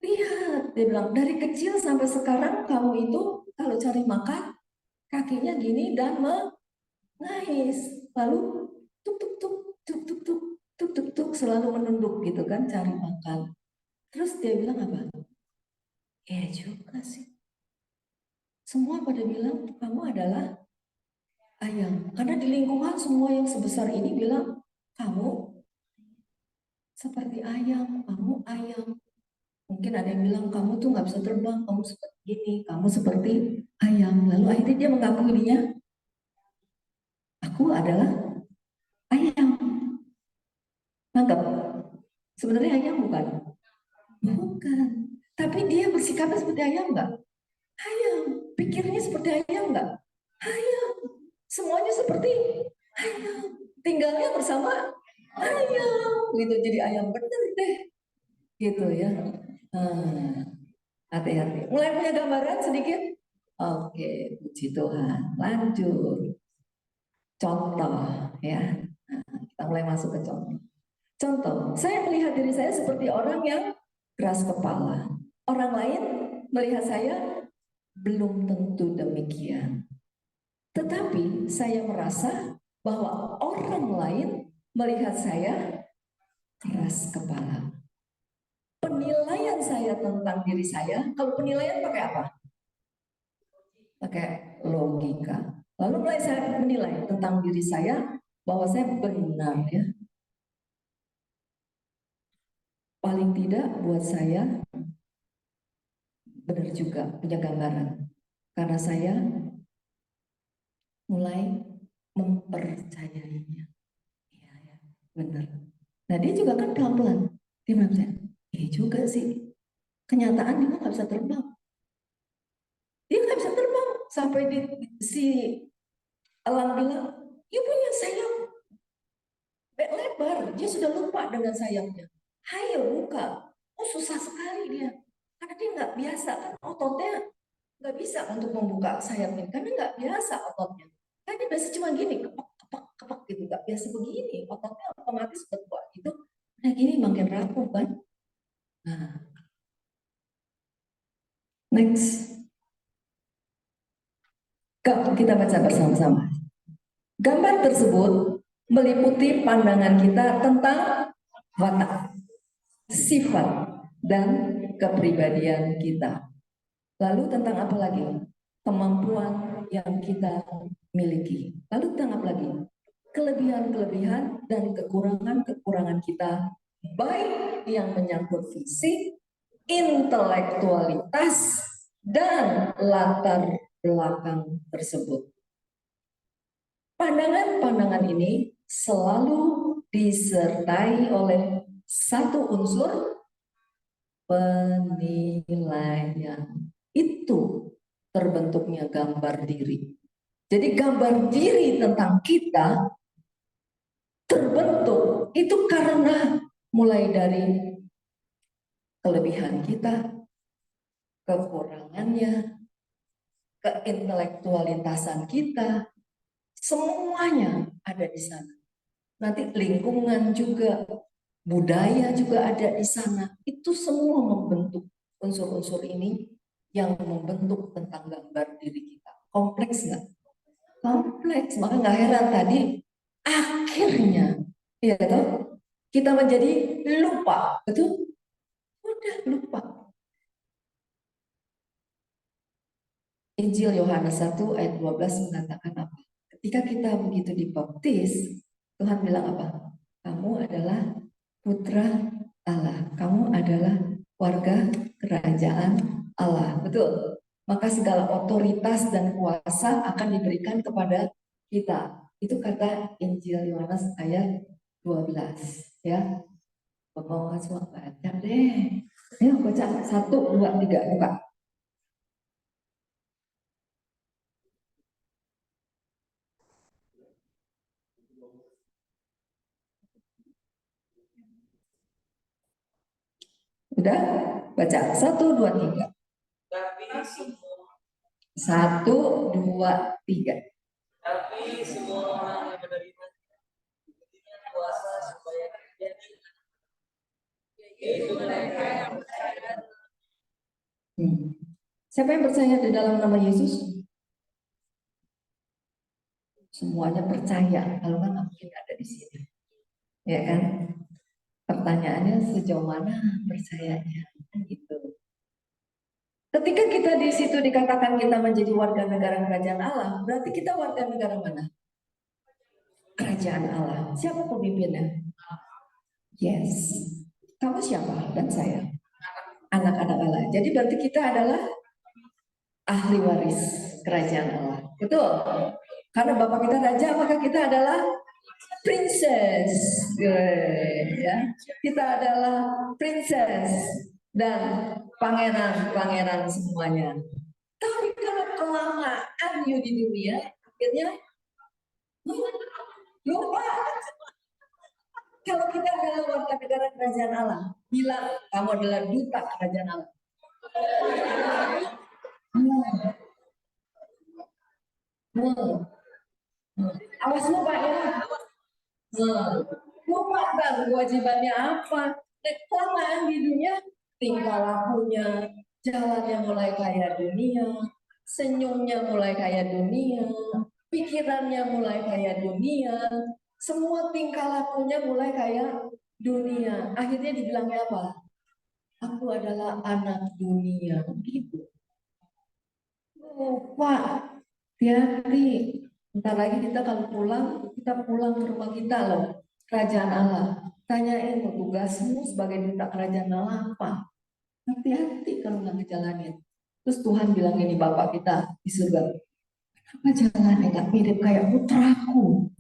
Lihat, dia bilang, dari kecil sampai sekarang kamu itu kalau cari makan, kakinya gini dan mengais. Lalu tuk tuk tuk tuk tuk tuk tuk tuk tuk selalu menunduk gitu kan cari makan. Terus dia bilang apa? Ya juga sih. Semua pada bilang kamu adalah ayam. Karena di lingkungan semua yang sebesar ini bilang kamu seperti ayam, kamu ayam. Mungkin ada yang bilang kamu tuh nggak bisa terbang, kamu seperti gini, kamu seperti ayam. Lalu akhirnya dia mengakui dirinya, aku adalah ayam. Nangkep? Sebenarnya ayam bukan? Bukan. Tapi dia bersikapnya seperti ayam nggak? Ayam. Pikirnya seperti ayam nggak? Ayam. Semuanya seperti ayam. Tinggalnya bersama ayam. Gitu, jadi ayam bener deh. Gitu ya. Hati-hati. Mulai punya gambaran sedikit? Oke, puji Tuhan. Lanjut. Contoh ya. Kita mulai masuk ke contoh. Contoh, saya melihat diri saya seperti orang yang keras kepala. Orang lain melihat saya belum tentu demikian. Tetapi saya merasa bahwa orang lain melihat saya keras kepala. Penilaian saya tentang diri saya, kalau penilaian pakai apa? Pakai logika. Lalu mulai saya menilai tentang diri saya bahwa saya benar ya. Paling tidak buat saya benar juga punya gambaran. Karena saya mulai mempercayainya. Iya ya, benar. Nah dia juga kan pelan-pelan. Dia bilang saya, iya juga sih. Kenyataan dia nggak bisa terbang. Dia nggak bisa terbang sampai si elang bilang, you punya sayap lebar. Dia sudah lupa dengan sayapnya. Hayo buka. Oh susah sekali dia. Karena dia nggak biasa kan ototnya nggak bisa untuk membuka sayapnya karena nggak biasa ototnya. Kan dia biasa cuma gini kepak kepak kepak gitu nggak biasa begini ototnya otomatis berbuat itu Nah, ini makin rapuh kan? Nah, next. Kita baca bersama-sama. Gambar tersebut meliputi pandangan kita tentang watak, sifat, dan kepribadian kita. Lalu tentang apa lagi? Kemampuan yang kita miliki. Lalu tentang apa lagi? Kelebihan-kelebihan dan kekurangan-kekurangan kita, baik yang menyangkut fisik, intelektualitas, dan latar belakang tersebut. Pandangan-pandangan ini selalu disertai oleh satu unsur penilaian. Itu terbentuknya gambar diri. Jadi gambar diri tentang kita terbentuk itu karena mulai dari kelebihan kita, kekurangannya, keintelektualitasan kita, semuanya ada di sana. Nanti lingkungan juga, budaya juga ada di sana. Itu semua membentuk unsur-unsur ini yang membentuk tentang gambar diri kita. Kompleks nggak? Kompleks. Maka nggak heran tadi akhirnya, ya toh, kita menjadi lupa, betul? Udah lupa. Injil Yohanes 1 ayat 12 mengatakan apa? Ketika kita begitu dibaptis, Tuhan bilang apa? Kamu adalah putra Allah. Kamu adalah warga kerajaan Allah. Betul. Maka segala otoritas dan kuasa akan diberikan kepada kita. Itu kata Injil Yohanes ayat 12. Ya. Bapak semua baca deh. Ayo baca 1, 2, 3. Buka. Udah? Baca. 1, 2, 3. Tapi 1, 2, 3. semua orang yang menerima diberikan kuasa supaya terjadi yaitu mereka yang percaya. Siapa yang percaya di dalam nama Yesus? Semuanya percaya. Kalau nggak mungkin ada di sini. Ya kan? Pertanyaannya sejauh mana percayanya? Gitu. Ketika kita di situ dikatakan kita menjadi warga negara kerajaan Allah, berarti kita warga negara mana? Kerajaan Allah. Siapa pemimpinnya? Yes. Kamu siapa? Dan saya. Anak-anak Allah. Jadi berarti kita adalah ahli waris kerajaan Allah. Betul? Karena Bapak kita raja, maka kita adalah princess. Ya. Kita adalah princess dan pangeran-pangeran semuanya. Tapi kalau kelamaan you di dunia, akhirnya lupa. Kalau kita adalah warga negara kerajaan Allah, bilang kamu adalah duta kerajaan Allah. Awas lupa ya. Lupa kan kewajibannya apa. Kelamaan di dunia, tingkah lakunya, jalannya mulai kayak dunia, senyumnya mulai kayak dunia, pikirannya mulai kayak dunia, semua tingkah lakunya mulai kayak dunia. Akhirnya dibilangnya apa? Aku adalah anak dunia. Gitu. Lupa. Hati-hati. Bentar lagi kita kalau kita pulang ke rumah kita loh. Kerajaan Allah. Tanyain tugasmu sebagai duta kerajaan Allah apa? Hati-hati kalau nggak ngejalanin. Terus Tuhan bilang ini Bapak kita di surga. Kenapa jalannya nggak mirip kayak putraku?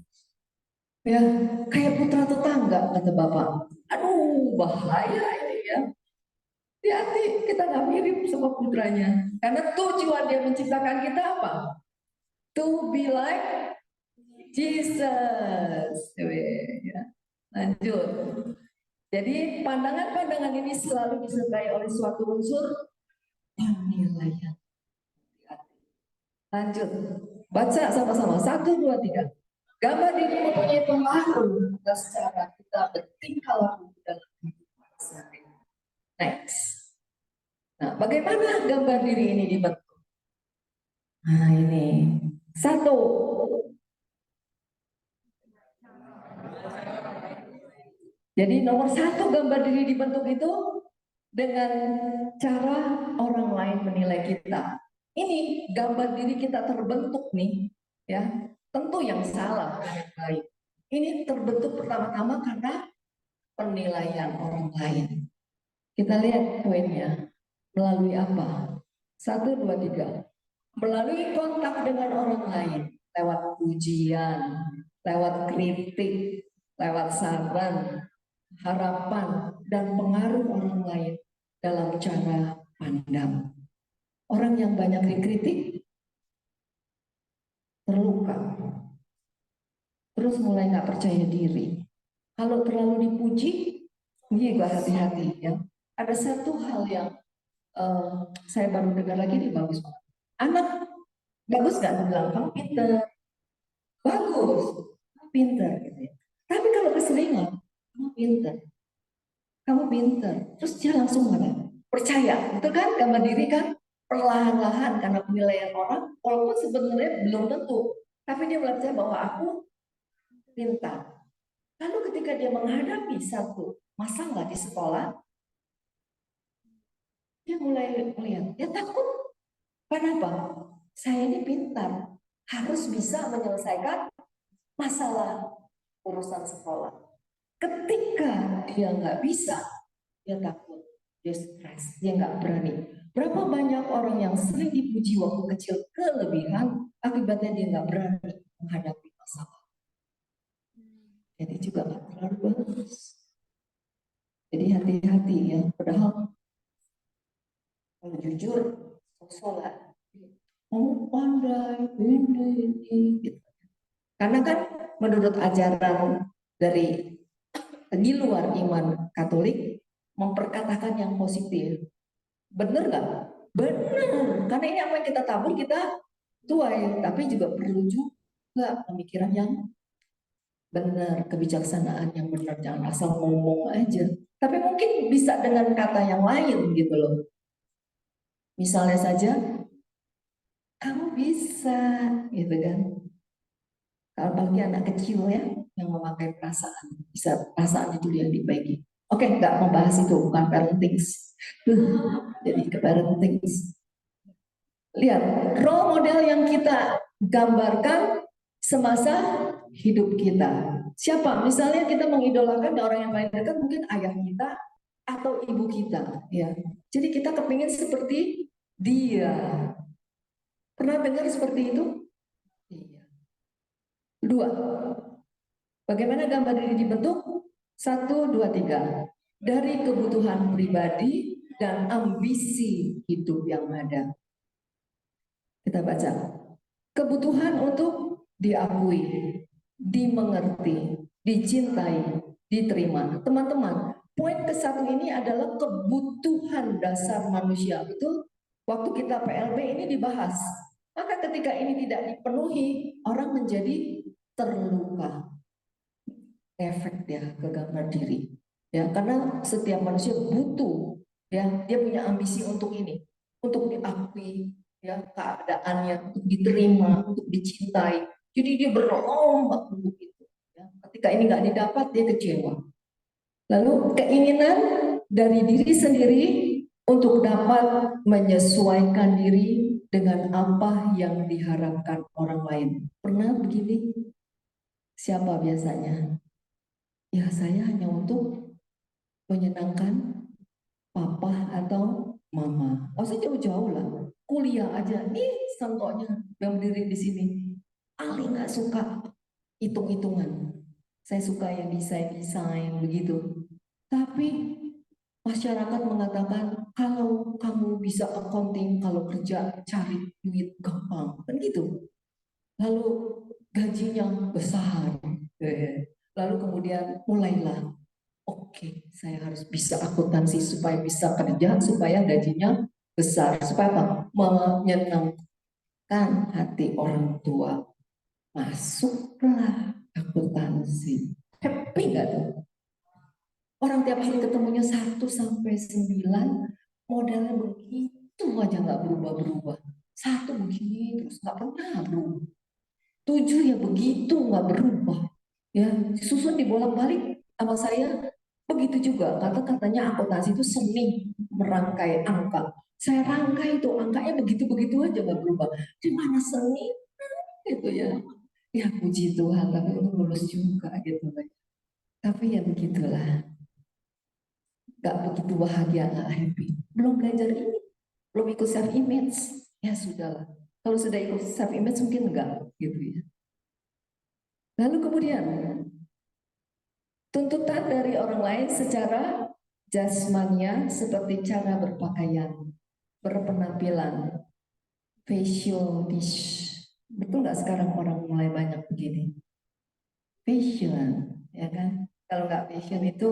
Ya, kayak putra tetangga, kata Bapak. Aduh, bahaya ini ya. Hati-hati, kita nggak mirip sama putranya. Karena tujuan dia menciptakan kita apa? To be like Jesus. Ya. Lanjut. Jadi pandangan-pandangan ini selalu disertai oleh suatu unsur penilaian. Lanjut. Baca sama-sama. 1, 2, 3. Gambar diri mempunyai pengaruh atas cara kita bertingkah laku dalam Next. Nah, bagaimana gambar diri ini dibentuk? Nah, ini. Satu. Jadi nomor satu gambar diri dibentuk itu dengan cara orang lain menilai kita. Ini gambar diri kita terbentuk nih, ya. Tentu yang salah, yang baik. Ini terbentuk pertama-tama karena penilaian orang lain. Kita lihat poinnya. Melalui apa? 1, 2, 3. Melalui kontak dengan orang lain. Lewat pujian, lewat kritik, lewat saran, harapan, dan pengaruh orang lain dalam cara pandang. Orang yang banyak dikritik terluka, terus mulai nggak percaya diri. Kalau terlalu dipuji, ini juga hati-hati ya. Ada satu hal yang saya baru dengar lagi nih, bagus banget. Anak bagus nggak bilang kamu pinter, bagus, kamu pinter gitu ya. Tapi kalau keseringan, kamu pinter, terus dia langsung mana? Percaya, itu kan gambar diri kan perlahan-lahan karena penilaian orang, walaupun sebenarnya belum tentu, tapi dia percaya bahwa aku pintar. Lalu ketika dia menghadapi satu masalah di sekolah, dia mulai melihat, dia takut. Kenapa? Saya ini pintar, harus bisa menyelesaikan masalah urusan sekolah. Ketika dia nggak bisa, dia takut, dia stres, dia nggak berani. Berapa banyak orang yang sering dipuji waktu kecil kelebihan, akibatnya dia nggak berani menghadapi masalah. Jadi juga nggak terlalu bagus. Jadi hati-hati ya. Padahal kalau jujur, sholat, kamu pandai, ini, gitu. Karena kan menurut ajaran dari di luar iman Katolik memperkatakan yang positif. Benar nggak? Benar. Karena ini apa yang kita tabur kita tuai, tapi juga perlu juga pemikiran yang benar, kebijaksanaan yang benar, jangan asal ngomong aja. Tapi mungkin bisa dengan kata yang lain gitu loh. Misalnya saja, kamu bisa, gitu kan. Kalau apalagi anak kecil ya, yang memakai perasaan, bisa perasaan itu yang dibaiki. Oke, nggak membahas itu, bukan parenting. Jadi ke parenting. Lihat, role model yang kita gambarkan semasa hidup kita. Siapa? Misalnya kita mengidolakan orang yang paling dekat, mungkin ayah kita atau ibu kita. Ya. Jadi kita kepingin seperti dia. Pernah dengar seperti itu? Iya. 2. Bagaimana gambar diri dibentuk? 1, 2, 3. Dari kebutuhan pribadi dan ambisi hidup yang ada. Kita baca. Kebutuhan untuk diakui, dimengerti, dicintai, diterima. Teman-teman, poin ke-1 ini adalah kebutuhan dasar manusia. Betul? Waktu kita PLB ini dibahas. Maka ketika ini tidak dipenuhi, orang menjadi terluka. Efek dia ke gambar diri. Ya, karena setiap manusia butuh, ya, dia punya ambisi untuk ini, untuk diakui, ya, keadaannya, untuk diterima, untuk dicintai. Jadi dia berlomba untuk itu. Ya. Ketika ini nggak didapat, dia kecewa. Lalu keinginan dari diri sendiri untuk dapat menyesuaikan diri dengan apa yang diharapkan orang lain. Pernah begini? Siapa biasanya? Ya saya hanya untuk menyenangkan papa atau mama. Maksudnya jauh-jauh lah. Kuliah aja, nih sangkoknya yang berdiri di sini. Ali nggak suka hitung-hitungan. Saya suka yang desain-desain begitu. Tapi masyarakat mengatakan kalau kamu bisa accounting, kalau kerja cari duit gampang, kan gitu. Lalu gajinya besar. Lalu kemudian mulailah, oke, saya harus bisa akuntansi supaya bisa kerja, supaya gajinya besar, supaya apa? Menyenangkan hati orang tua. Masuklah akuntansi. Happy nggak tuh? Orang tiap hari ketemunya 1 sampai 9, modelnya begitu aja nggak berubah-berubah. 1 begini terus nggak pernah berubah. 7 ya begitu nggak berubah. Ya, susun dibolak-balik sama saya begitu juga. Katanya akuntansi itu seni merangkai angka. Saya rangkai itu angkanya begitu-begitu aja nggak berubah. Di mana seni gitu ya? Ya puji Tuhan, tapi untuk lulus juga gitu. Tapi ya begitulah, nggak begitu bahagia, nggak happy. Belum belajar ini, belum ikut self image, ya sudahlah. Kalau sudah ikut self image mungkin enggak gitu ya. Lalu kemudian tuntutan dari orang lain secara jasmania seperti cara berpakaian, berpenampilan, facial dish. Betul nggak sekarang orang mulai banyak begini? Fashion, ya kan? Kalau nggak fashion itu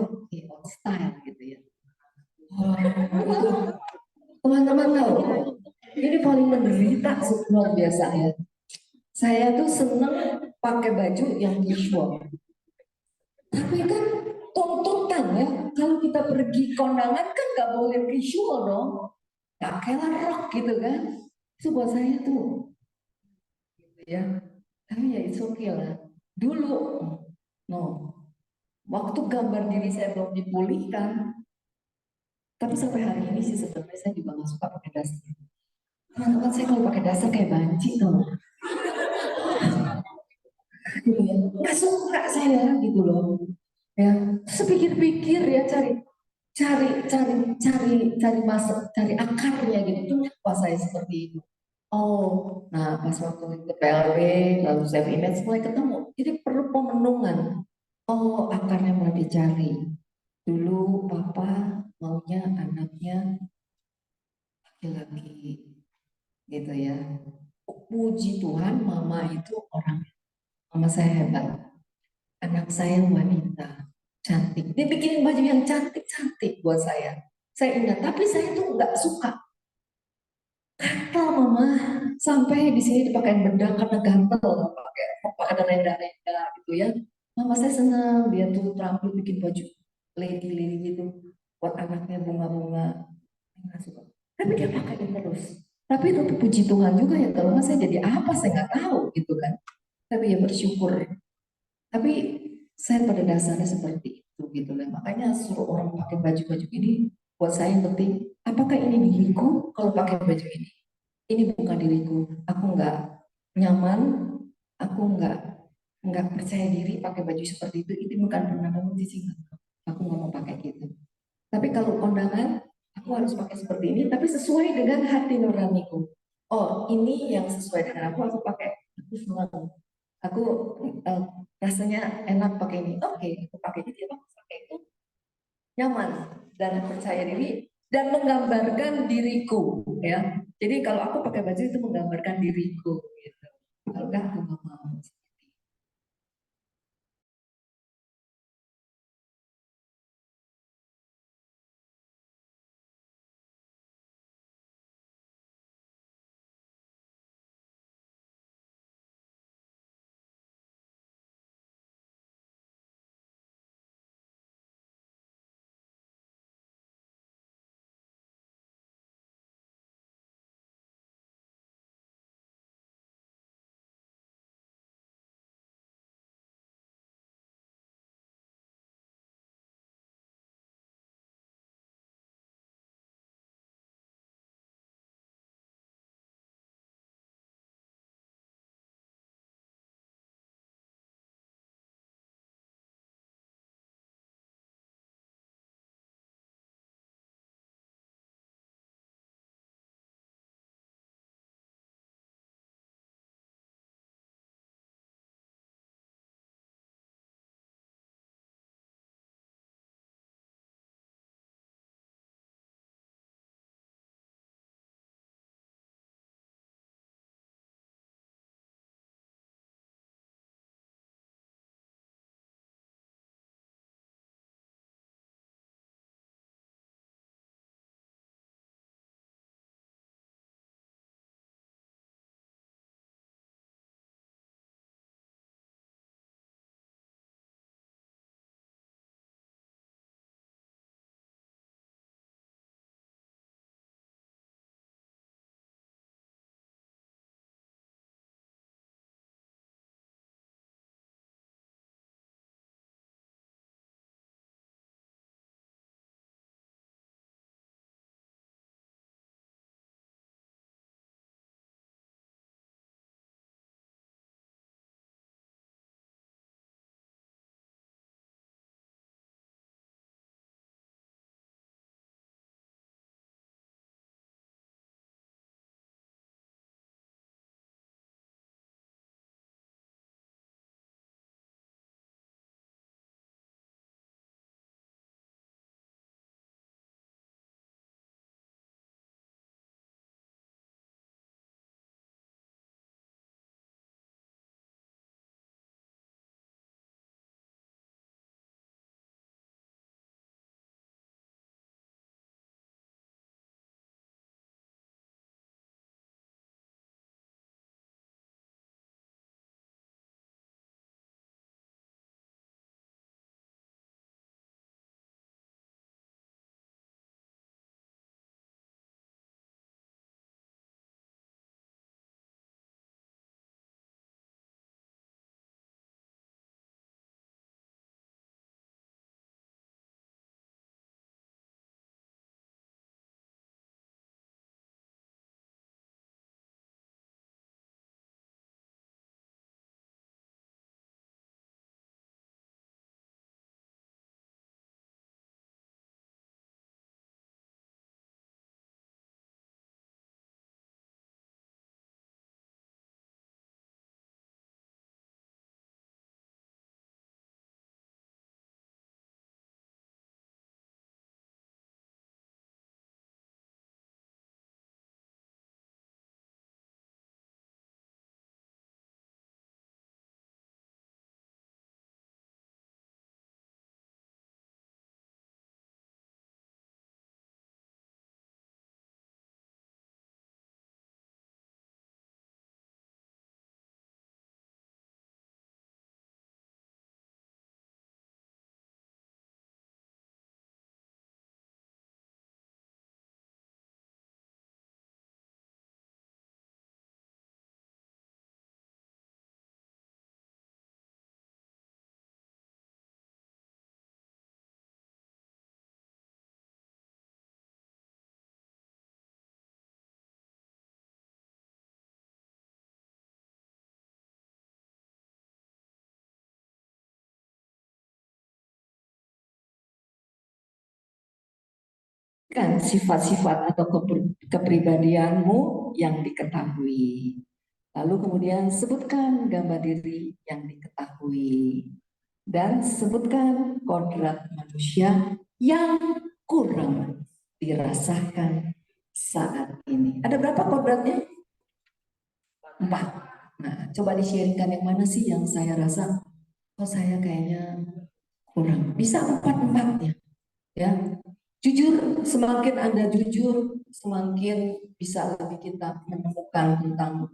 old style gitu ya. Wah, itu teman-teman tahu, ini paling menderita luar biasa ya. Saya tuh seneng pakai baju yang casual. Tapi kan tuntutan ya, kalau kita pergi kondangan kan nggak boleh casual dong. Pakailah rok gitu kan. Itu buat saya tuh, gitu ya. Tapi ya it's okay lah. Dulu, no. Waktu gambar diri saya belum dipulihkan, tapi sampai hari ini sih sebenarnya saya juga nggak suka pakai daster. Teman-teman saya kalau pakai daster kayak banci tuh, gitu ya. Nggak suka saya gitu loh. Ya, terus pikir-pikir ya cari masa, cari akarnya gitu. Kenapa saya seperti itu? Oh, nah pas waktu itu PLB lalu self image mulai ketemu. Jadi perlu pemenuhan. Oh, akarnya mulai dicari. Dulu papa maunya anaknya laki-laki, gitu ya. Puji Tuhan, mama itu orang, mama saya hebat. Anak saya wanita, cantik. Dia bikin baju yang cantik-cantik buat saya. Saya ingat, tapi saya tuh nggak suka. Gatel mama, sampai di sini dipakai bedak karena gatel, pakai ada renda-renda gitu ya. Mama saya senang, dia tuh terampil bikin baju lady-lady gitu buat anaknya bunga-bunga. Nggak suka. Tapi dia pakai terus. Tapi itu puji Tuhan juga ya, kalau nggak saya jadi apa saya nggak tahu gitu kan. Tapi ya bersyukur. Tapi saya pada dasarnya seperti itu gitu lah. Makanya suruh orang pakai baju-baju ini buat saya yang penting. Apakah ini diriku kalau pakai baju ini? Ini bukan diriku. Aku nggak nyaman. Aku nggak percaya diri pakai baju seperti itu. Itu bukan pandangan sih. Aku nggak mau pakai gitu. Tapi kalau kondangan, aku harus pakai seperti ini. Tapi sesuai dengan hati nuraniku. Oh, ini yang sesuai dengan aku pakai. Aku senang. Aku eh, rasanya enak pakai ini. Oke, aku pakai ini, dia pakai itu nyaman dan percaya diri dan menggambarkan diriku ya. Jadi kalau aku pakai baju itu menggambarkan diriku gitu. Kalau enggak aku nggak mau. Kan sifat-sifat atau kepribadianmu yang diketahui. Lalu kemudian sebutkan gambar diri yang diketahui. Dan sebutkan kodrat manusia yang kurang dirasakan saat ini. Ada berapa kodratnya? 4. Nah, coba di-sharingkan yang mana sih yang saya rasa, oh saya kayaknya kurang. Bisa 4-4-nya. Ya, jujur, semakin Anda jujur, semakin bisa lebih kita menemukan tentang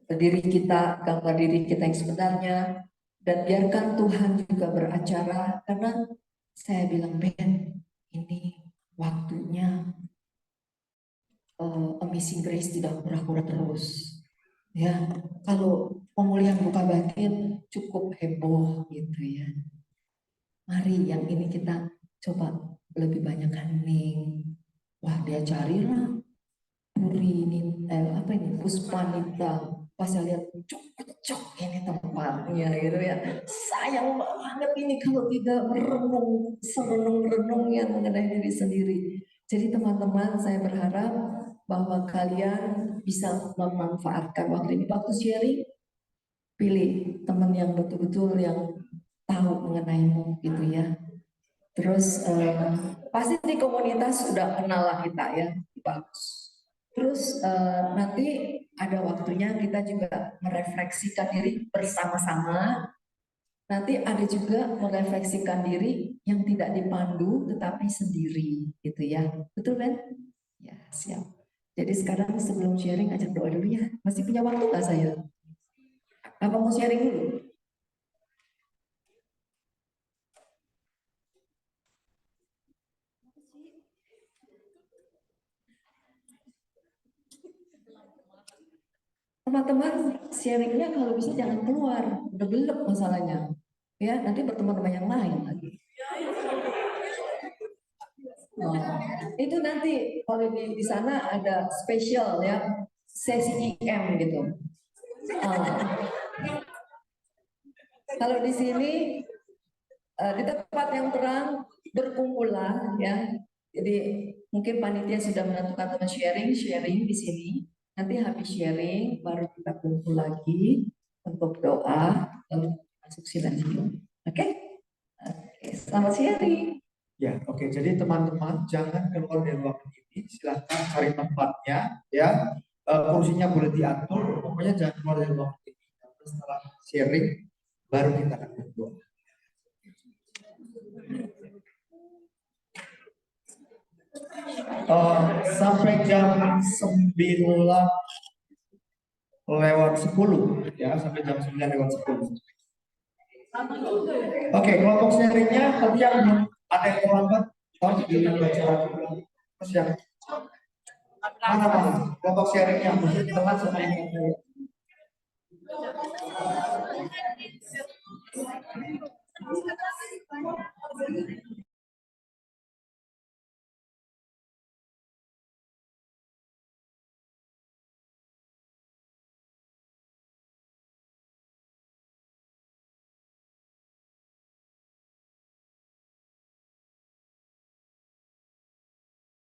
diri kita, gambar diri kita yang sebenarnya, dan biarkan Tuhan juga beracara, karena saya bilang, Ben, ini waktunya Amazing Grace tidak pura-pura terus. Ya, kalau pemulihan luka batin cukup heboh gitu ya. Mari yang ini kita coba lebih banyak hening. Wah, dia carilah Puri ini apa ini Puspanita. Pas saya lihat cocok ini tempatnya gitu ya. Sayang banget ini kalau tidak merenung, serenung-renung yang mengenai diri sendiri. Jadi teman-teman, saya berharap bahwa kalian bisa memanfaatkan waktu ini. Waktu sharing, pilih teman yang betul-betul yang tahu mengenaimu gitu ya. Terus pasti di komunitas sudah kenal lah kita ya, bagus. Terus nanti ada waktunya kita juga merefleksikan diri bersama-sama. Nanti ada juga merefleksikan diri yang tidak dipandu tetapi sendiri gitu ya. Betul kan? Ya, siap. Jadi sekarang sebelum sharing ajak doa dulu ya. Masih punya waktu nggak saya? Apa mau sharing dulu? Teman-teman, sharingnya kalau bisa jangan keluar, udah gelap masalahnya. Ya, nanti bertemu teman yang lain lagi. Oh, itu nanti kalau di sana ada spesial ya, sesi IM gitu. Ah, kalau di sini di tempat yang terang berkumpulan ya. Jadi mungkin panitia sudah menentukan teman sharing di sini. Nanti habis sharing baru kita kumpul lagi untuk doa lalu masuk silaturahmi. Oke? Oke, selamat sharing. Ya, oke. Jadi teman-teman jangan keluar dari ruangan ini. Silahkan cari tempatnya, ya. Kursinya boleh diatur. Pokoknya jangan keluar dari ruangan ini. Setelah sharing, baru kita akan berdoa. Sampai jam 9:10 ya, sampai jam 9:10. Oke, kelompok sharingnya tadi yang ada yang terlambat, harus dibaca. Terus yang mana kelompok sharingnya, teman sama yang